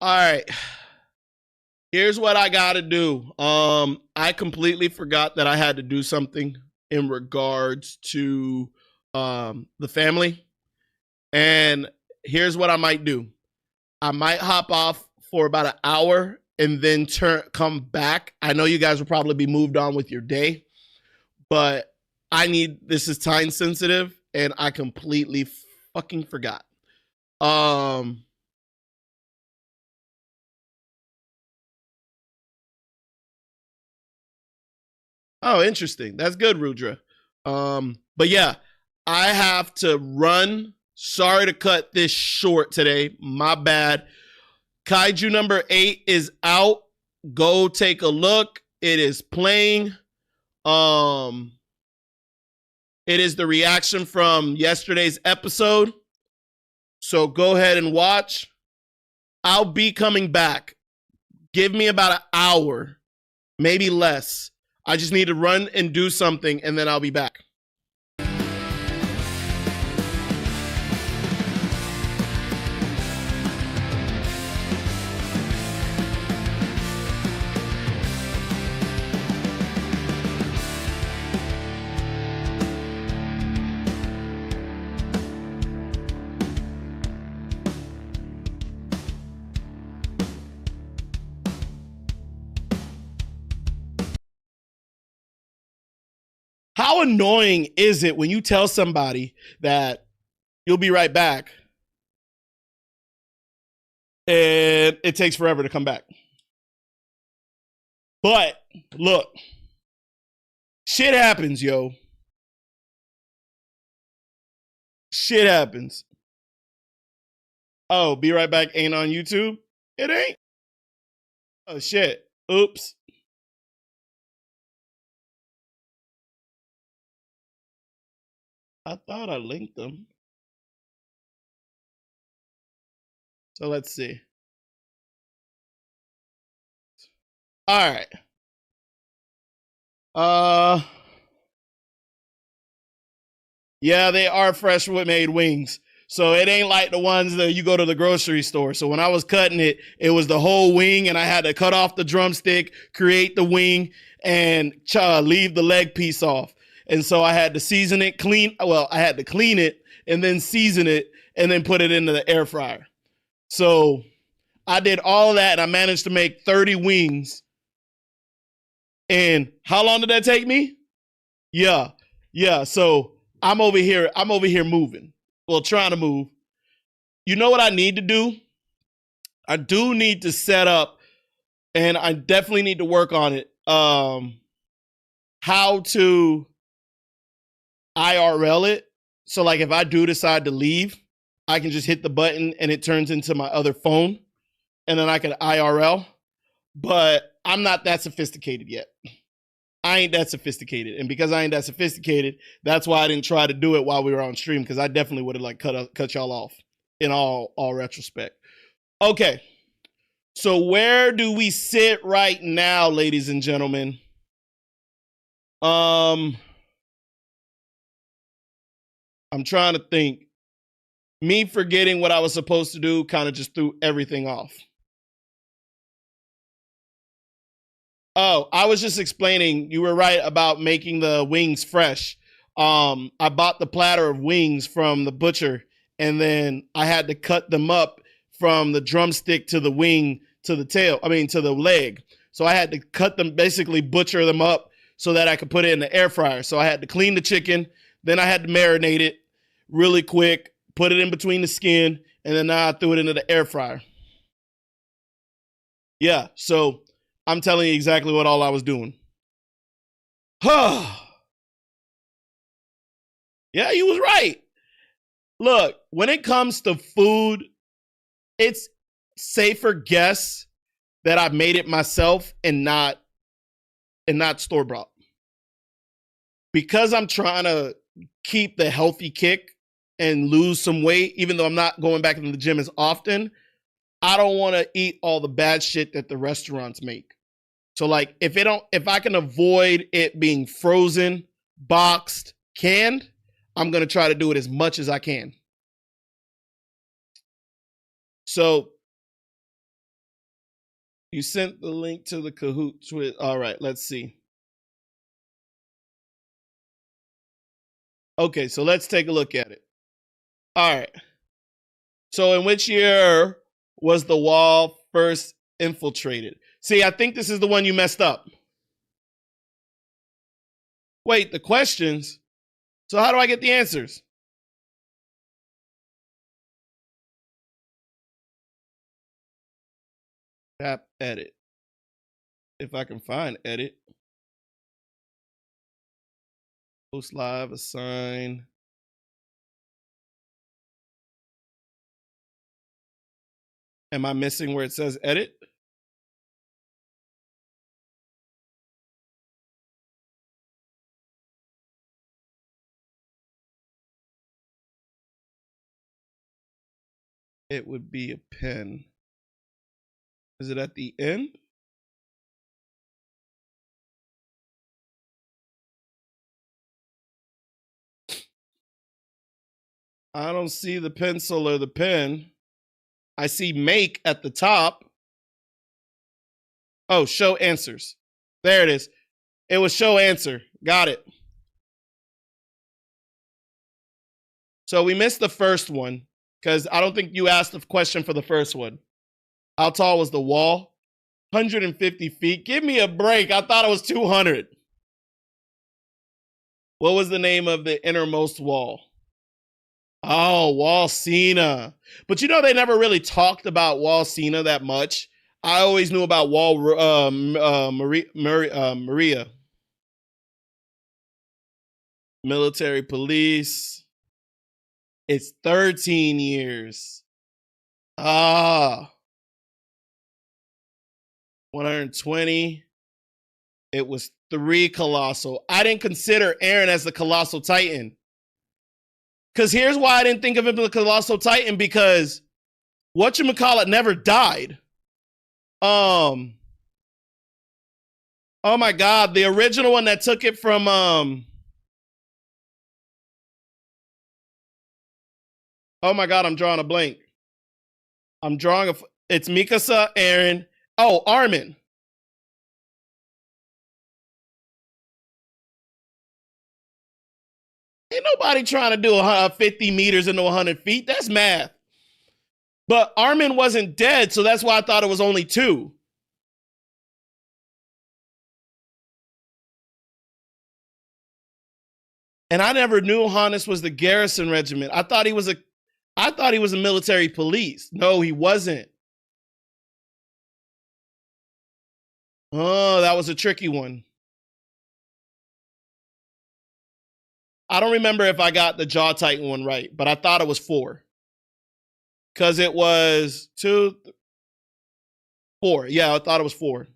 All right. Here's what I got to do. I completely forgot that I had to do something in regards to the family. And here's what I might do. I might hop off for about an hour and then come back. I know you guys will probably be moved on with your day, but this is time sensitive and I completely fucking forgot. Oh, interesting. That's good, Rudra. But yeah, I have to run. Sorry to cut this short today. My bad. Kaiju number 8 is out. Go take a look. It is playing. It is the reaction from yesterday's episode. So go ahead and watch. I'll be coming back. Give me about an hour, maybe less. I just need to run and do something, and then I'll be back. How annoying is it when you tell somebody that you'll be right back and it takes forever to come back? But look, shit happens, yo. Shit happens. Oh, be right back ain't on YouTube? It ain't. Oh, shit. Oops. I thought I linked them. So let's see. All right. Yeah, they are fresh made wings. So it ain't like the ones that you go to the grocery store. So when I was cutting it, it was the whole wing and I had to cut off the drumstick, create the wing, and leave the leg piece off. And so I had to season it, I had to clean it and then season it and then put it into the air fryer. So I did all that and I managed to make 30 wings. And how long did that take me? Yeah. So I'm over here moving. Well, trying to move. You know what I need to do? I do need to set up, and I definitely need to work on it. How to IRL it. So like if I do decide to leave, I can just hit the button and it turns into my other phone and then I can IRL. But I'm not that sophisticated yet. I ain't that sophisticated. And because I ain't that sophisticated, that's why I didn't try to do it while we were on stream, because I definitely would have like cut y'all off in all retrospect. Okay. So where do we sit right now, ladies and gentlemen? I'm trying to think. Me forgetting what I was supposed to do kind of just threw everything off. Oh, I was just explaining. You were right about making the wings fresh. I bought the platter of wings from the butcher, and then I had to cut them up from the drumstick to the wing to the tail. I mean, to the leg. So I had to cut them, basically butcher them up so that I could put it in the air fryer. So I had to clean the chicken, then I had to marinate it really quick, put it in between the skin, and then now I threw it into the air fryer. Yeah, so I'm telling you exactly what all I was doing. Yeah, you was right. Look, when it comes to food, it's safer guess that I made it myself and not store bought. Because I'm trying to keep the healthy kick and lose some weight, even though I'm not going back into the gym as often, I don't want to eat all the bad shit that the restaurants make. So like if I can avoid it being frozen, boxed, canned, I'm going to try to do it as much as I can. So you sent the link to the Kahoot. All right, let's see. Okay, so let's take a look at it. All right. So in which year was the wall first infiltrated? See, I think this is the one you messed up. Wait, the questions? So how do I get the answers? Tap edit. If I can find edit. Post live, assign. Am I missing where it says edit? It would be a pen. Is it at the end? I don't see the pencil or the pen. I see make at the top. Oh, show answers. There it is. It was show answer. Got it. So we missed the first one because I don't think you asked the question for the first one. How tall was the wall? 150 feet. Give me a break. I thought it was 200. What was the name of the innermost wall? Oh, Wall Cena. But you know, they never really talked about Wall Cena that much. I always knew about Wall Maria. Military police. It's 13 years. 120. It was 3 colossal. I didn't consider Aaron as the colossal titan. Because here's why I didn't think of him as the colossal titan, because whatchamacallit never died. Oh my God, the original one that took it from oh my God, I'm drawing a blank. It's Mikasa, Aaron. Oh, Armin. Ain't nobody trying to do 50 meters into 100 feet. That's math. But Armin wasn't dead, so that's why I thought it was only 2. And I never knew Hannes was the garrison regiment. I thought he was a military police. No, he wasn't. Oh, that was a tricky one. I don't remember if I got the Jaw Titan one right, but I thought it was 4. Because it was 2, 4. Yeah, I thought it was 4.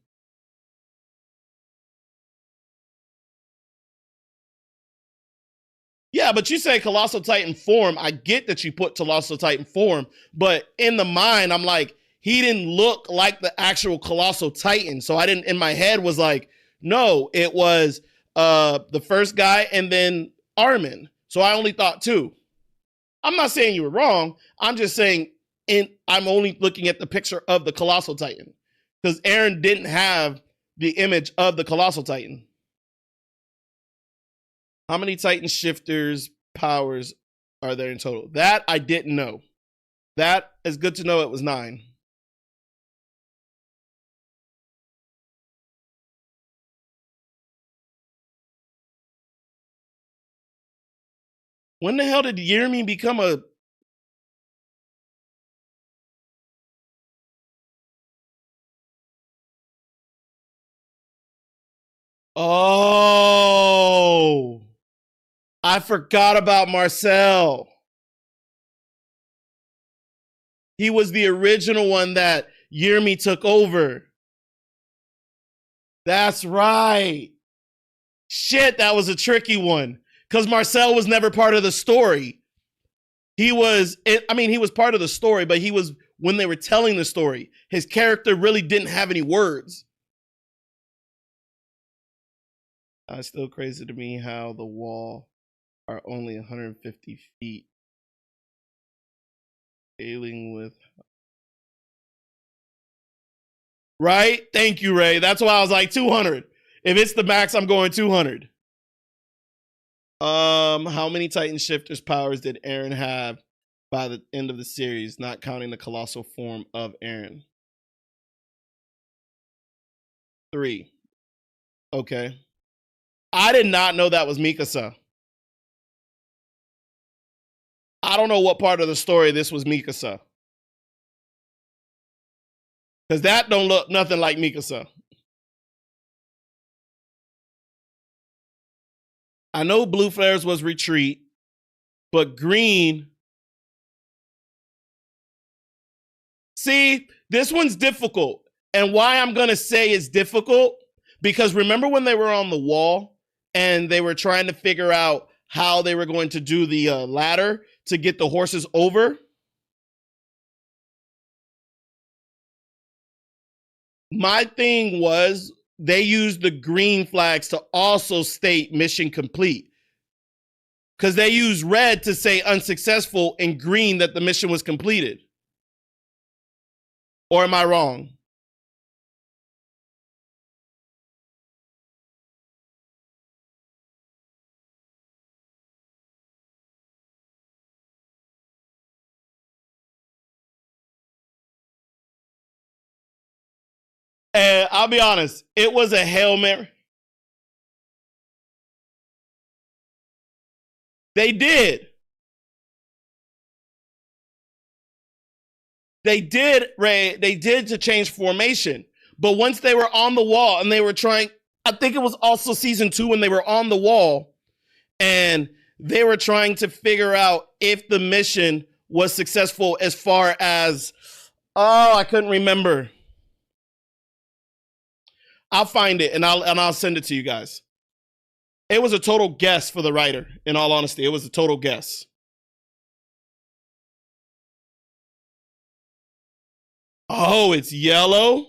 Yeah, but you say Colossal Titan form. I get that you put Colossal Titan form, but in the mind, I'm like, he didn't look like the actual Colossal Titan. So I didn't, in my head was like, no, it was the first guy and then Armin. So I only thought 2. I'm not saying you were wrong. I'm just saying I'm only looking at the picture of the Colossal Titan because Eren didn't have the image of the Colossal Titan. How many Titan shifters powers are there in total? That I didn't know. That is good to know. It was 9. When the hell did Yermi become a... Oh, I forgot about Marcel. He was the original one that Yermi took over. That's right. Shit, that was a tricky one. Because Marcel was never part of the story. He was part of the story, but he was when they were telling the story. His character really didn't have any words. It's still crazy to me how the wall are only 150 feet. Dealing with... Right? Thank you, Ray. That's why I was like 200. If it's the max, I'm going 200. How many Titan shifters powers did Eren have by the end of the series, not counting the colossal form of Eren? 3. Okay. I did not know that was Mikasa. I don't know what part of the story this was Mikasa. Because that don't look nothing like Mikasa. I know Blue Flares was Retreat, but Green... See, this one's difficult. And why I'm going to say it's difficult, because remember when they were on the wall and they were trying to figure out how they were going to do the ladder to get the horses over? My thing was they used the green flags to also state mission complete. Because they used red to say unsuccessful and green that the mission was completed. Or am I wrong? And I'll be honest, it was a Hail Mary. They did. They did, Ray. They did to change formation. But once they were on the wall and they were trying, I think it was also season 2 when they were on the wall and they were trying to figure out if the mission was successful as far as, I couldn't remember. I'll find it and I'll send it to you guys. It was a total guess for the writer, in all honesty. It was a total guess. Oh, it's yellow?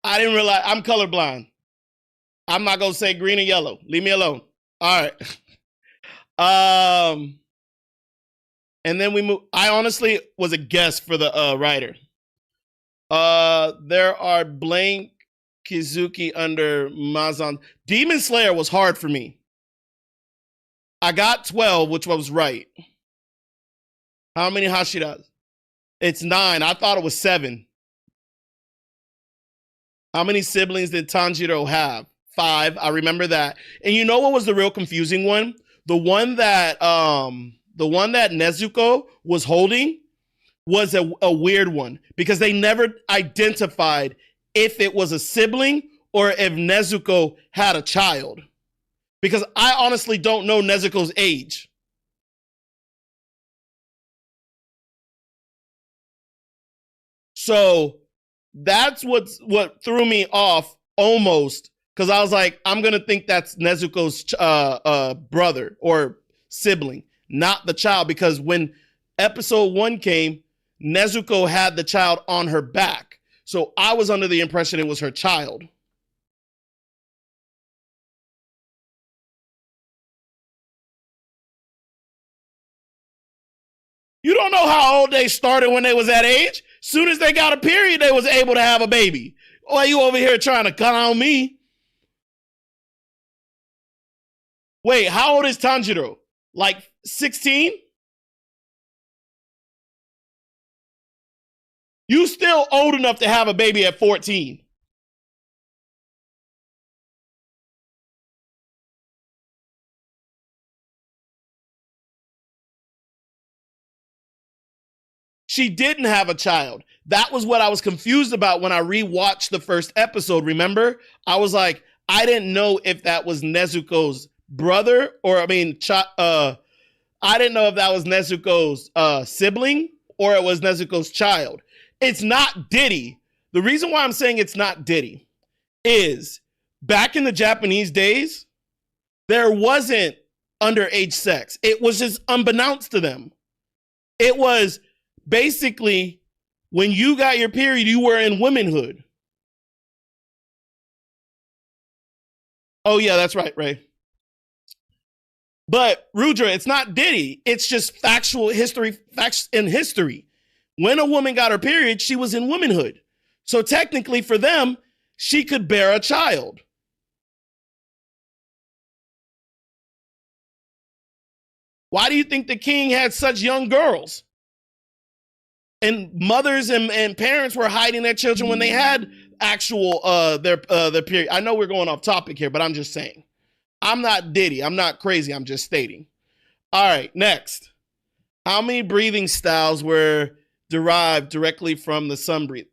I didn't realize I'm colorblind. I'm not gonna say green or yellow. Leave me alone. All right. And then we move. I honestly was a guess for the writer. There are blank Kizuki under Mazan. Demon Slayer was hard for me. I got 12, which was right. How many Hashiras? It's 9. I thought it was 7. How many siblings did Tanjiro have? 5. I remember that. And you know what was the real confusing one? The one that Nezuko was holding was a weird one because they never identified if it was a sibling or if Nezuko had a child. because I honestly don't know Nezuko's age. So that's what threw me off almost, because I was like, I'm gonna think that's Nezuko's brother or sibling, not the child, because when episode 1 came, Nezuko had the child on her back. So I was under the impression it was her child. You don't know how old they started when they was that age. Soon as they got a period, they was able to have a baby. Why you over here trying to cut on me? Wait, how old is Tanjiro? Like 16? You still old enough to have a baby at 14. She didn't have a child. That was what I was confused about when I rewatched the first episode. Remember? I was like, I didn't know if that was Nezuko's brother, or I didn't know if that was Nezuko's sibling or it was Nezuko's child. It's not Diddy. The reason why I'm saying it's not Diddy is back in the Japanese days, there wasn't underage sex. It was just unbeknownst to them. It was basically when you got your period, you were in womanhood. Oh, yeah, that's right, Ray. But Rudra, it's not Diddy. It's just factual history, facts in history. When a woman got her period, she was in womanhood. So technically for them, she could bear a child. Why do you think the king had such young girls? And mothers and parents were hiding their children when they had actual their period. I know we're going off topic here, but I'm just saying. I'm not Diddy. I'm not crazy. I'm just stating. All right, next. How many breathing styles were derived directly from the sun breathing?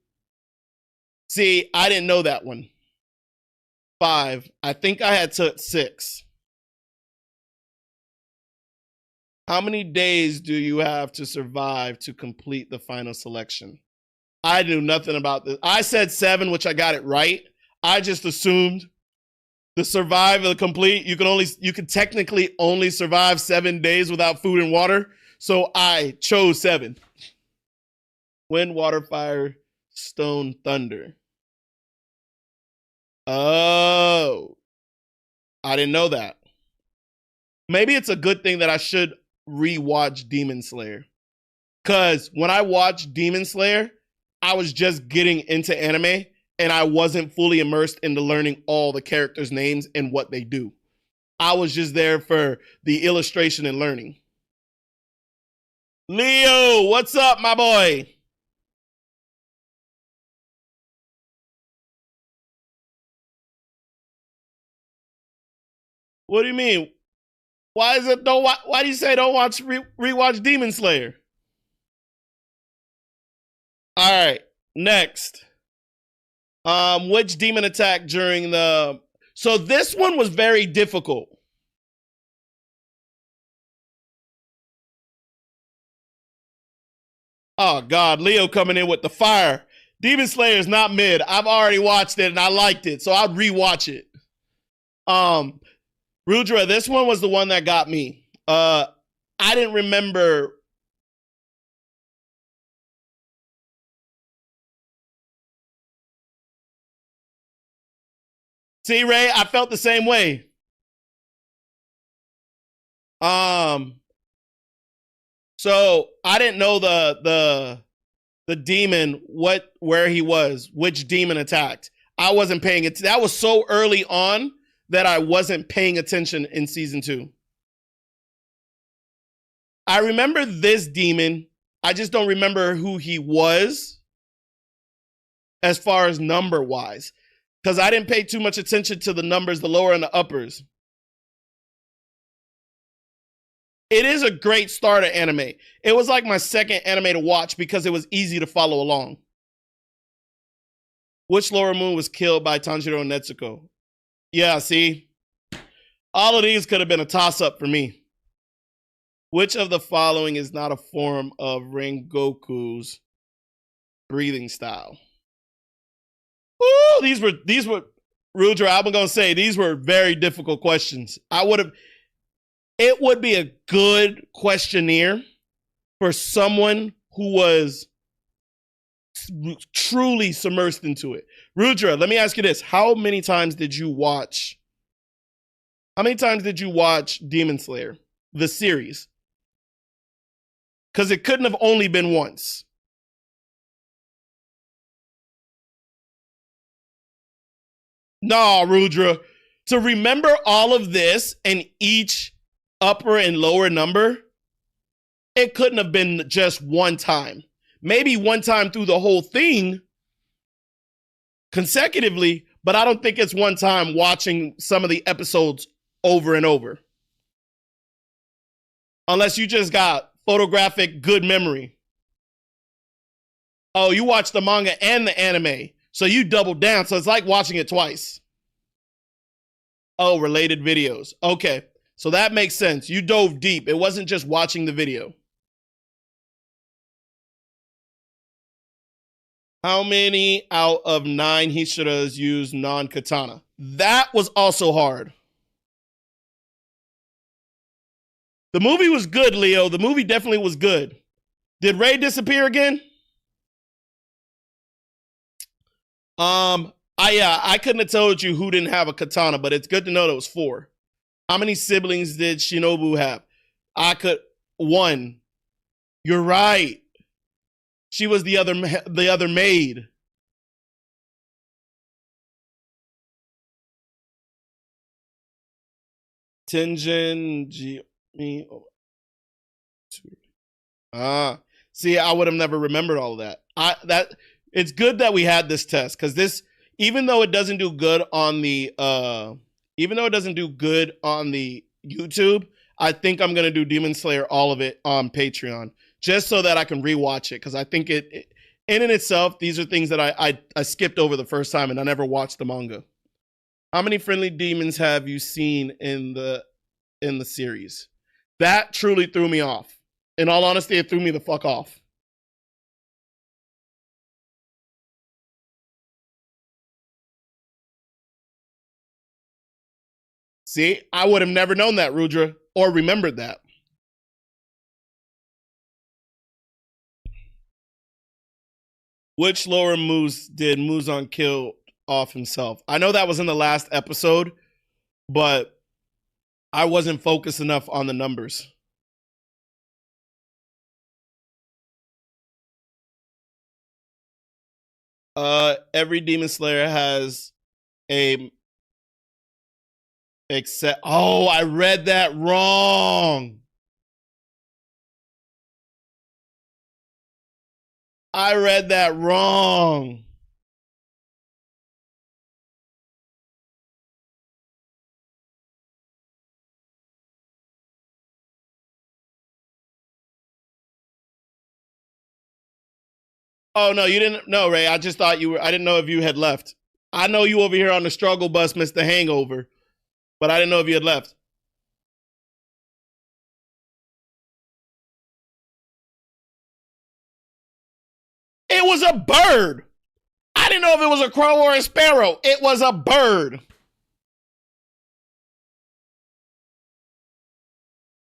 See, I didn't know that one. 5. I think I had 6. How many days do you have to survive to complete the final selection? I knew nothing about this. I said 7, which I got it right. I just assumed the survive, the complete, you can technically only survive 7 days without food and water. So I chose 7. Wind, water, fire, stone, thunder. Oh, I didn't know that. Maybe it's a good thing that I should rewatch Demon Slayer. Because when I watched Demon Slayer, I was just getting into anime and I wasn't fully immersed into learning all the characters' names and what they do. I was just there for the illustration and learning. Leo, what's up, my boy? What do you mean? Why do you say don't rewatch Demon Slayer? All right, next. Which demon attack during the... So this one was very difficult. Oh, God. Leo coming in with the fire. Demon Slayer is not mid. I've already watched it and I liked it, so I'd rewatch it. Rudra, this one was the one that got me. I didn't remember... See, Ray, I felt the same way. So I didn't know the demon, where he was, which demon attacked. I wasn't paying it. That was so early on that I wasn't paying attention in season 2. I remember this demon. I just don't remember who he was as far as number wise. Because I didn't pay too much attention to the numbers, the lower and the uppers. It is a great starter anime. It was like my second anime to watch because it was easy to follow along. Which lower moon was killed by Tanjiro and Nezuko? Yeah, see? All of these could have been a toss-up for me. Which of the following is not a form of Rengoku's breathing style? Ooh, these were Rudra, I'm gonna say these were very difficult questions. It would be a good questionnaire for someone who was truly submersed into it. Rudra, let me ask you this. How many times did you watch Demon Slayer, the series? Because it couldn't have only been once. Nah, Rudra. To remember all of this and each upper and lower number, it couldn't have been just one time. Maybe one time through the whole thing consecutively, but I don't think it's one time watching some of the episodes over and over. Unless you just got photographic good memory. Oh, you watch the manga and the anime, so you doubled down, so it's like watching it twice. Oh, related videos. Okay, so that makes sense. You dove deep. It wasn't just watching the video. How many out of 9 Hishiras use non-katana? That was also hard. The movie was good, Leo. The movie definitely was good. Did Ray disappear again? I couldn't have told you who didn't have a katana, but it's good to know there was 4. How many siblings did Shinobu have? 1. You're right. She was the other maid. Tenjin see, I would have never remembered all of that. It's good that we had this test, because this, even though it doesn't do good on the YouTube, I think I'm gonna do Demon Slayer all of it on Patreon, just so that I can rewatch it, because I think it in and itself, these are things that I skipped over the first time and I never watched the manga. How many friendly demons have you seen in the series? That truly threw me off. In all honesty, it threw me the fuck off. See, I would have never known that, Rudra, or remembered that. Which lower moose did Muzan kill off himself? I know that was in the last episode, but I wasn't focused enough on the numbers. Every Demon Slayer has a except. Oh, I read that wrong. I read that wrong. Oh no, you didn't. No, Ray. I just thought you were. I didn't know if you had left. I know you over here on the struggle bus, Mr. Hangover, but I didn't know if you had left. It was a bird. I didn't know if it was a crow or a sparrow. It was a bird.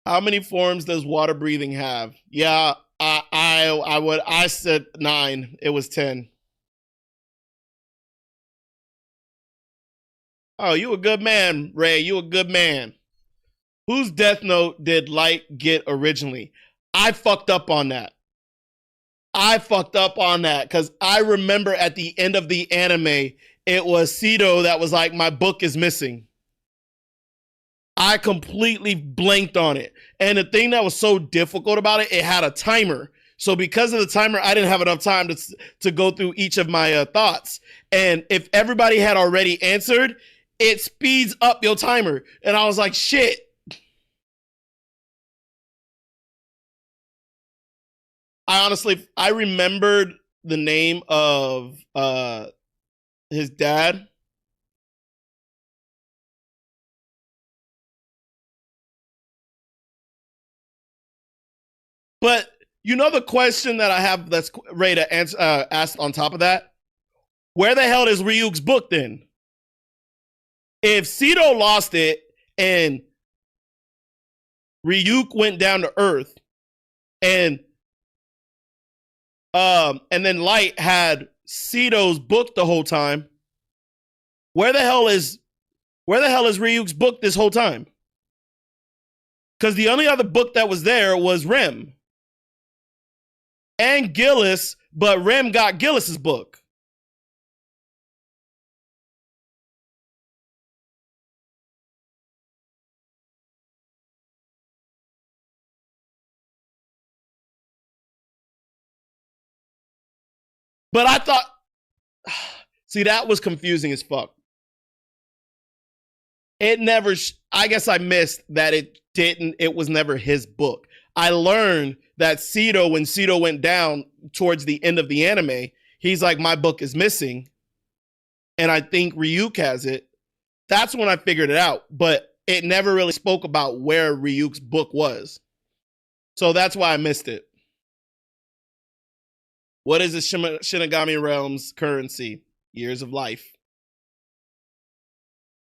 How many forms does water breathing have? Yeah, I said 9. It was 10. Oh, you a good man, Ray. You a good man. Whose Death Note did Light get originally? I fucked up on that. Because I remember at the end of the anime, it was Sito that was like, my book is missing. I completely blanked on it. And the thing that was so difficult about it, it had a timer. So because of the timer, I didn't have enough time to go through each of my thoughts. And if everybody had already answered, it speeds up your timer. And I was like, shit. I remembered the name of his dad. But you know the question that I have that's ready to answer, ask on top of that? Where the hell is Ryuk's book then? If Sito lost it and Ryuk went down to Earth and then Light had Sito's book the whole time, where the hell is Ryuk's book this whole time? Because the only other book that was there was Rem and Gillis, but Rem got Gillis's book. But I thought, see, that was confusing as fuck. It never, I guess I missed that it was never his book. I learned that Sito, when Sito went down towards the end of the anime, he's like, my book is missing. And I think Ryuk has it. That's when I figured it out. But it never really spoke about where Ryuk's book was. So that's why I missed it. What is the Shinigami Realm's currency? Years of life.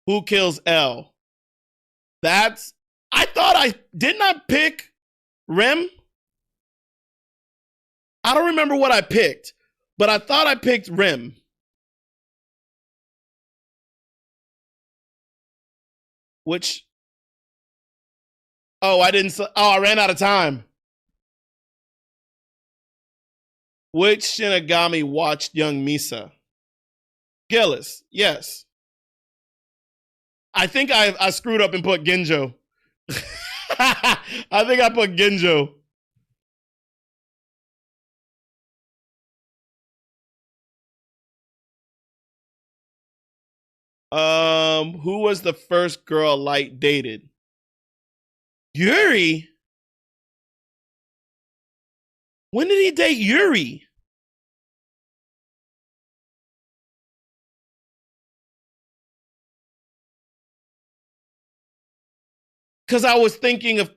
Who kills L? That's, I thought I did not pick Rem. I don't remember what I picked, but I thought I picked Rem. Which, I didn't, I ran out of time. Which Shinigami watched young Misa? Gillis, yes. I think I screwed up and put Genjo. I think I put Genjo. Who was the first girl Light dated? Yuri? When did he date Yuri? Because I was thinking of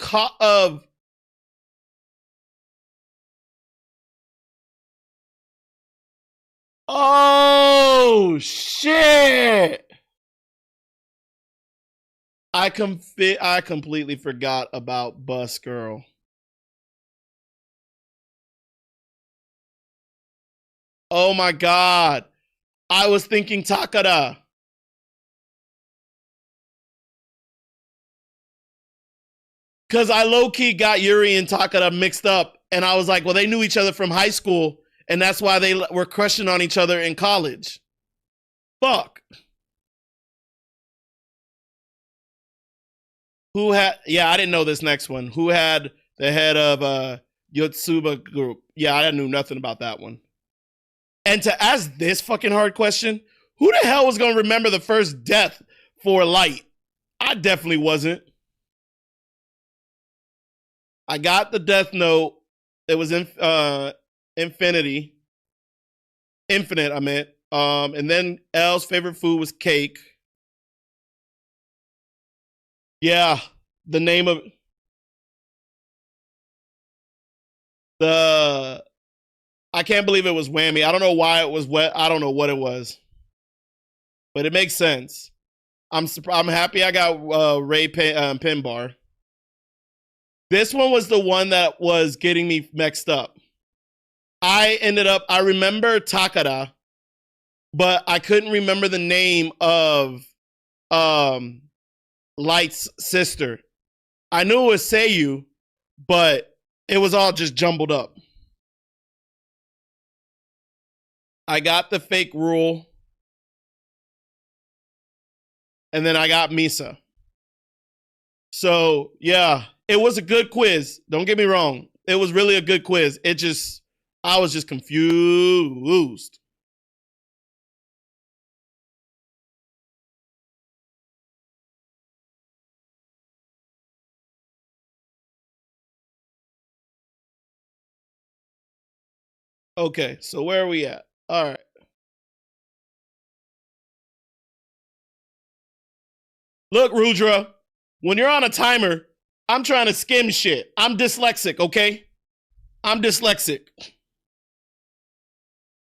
oh shit! I completely forgot about Bus Girl. Oh my god! I was thinking Takada. Because I low-key got Yuri and Takada mixed up. And I was like, well, they knew each other from high school. And that's why they were crushing on each other in college. Fuck. Who had, I didn't know this next one. Who had the head of Yotsuba Group? Yeah, I knew nothing about that one. And to ask this fucking hard question, who the hell was going to remember the first death for Light? I definitely wasn't. I got the Death Note. It was Infinite, I meant. And then L's favorite food was cake. Yeah, the name of I can't believe it was Whammy. I don't know why it was wet. I don't know what it was. But it makes sense. I'm happy I got Ray Pin Bar. This one was the one that was getting me mixed up. I remember Takada, but I couldn't remember the name of Light's sister. I knew it was Seiyu, but it was all just jumbled up. I got the fake rule. And then I got Misa. So, yeah. It was a good quiz. Don't get me wrong. It was really a good quiz. I was just confused. Okay, so where are we at? All right. Look, Rudra, when you're on a timer, I'm trying to skim shit. I'm dyslexic, okay? I'm dyslexic.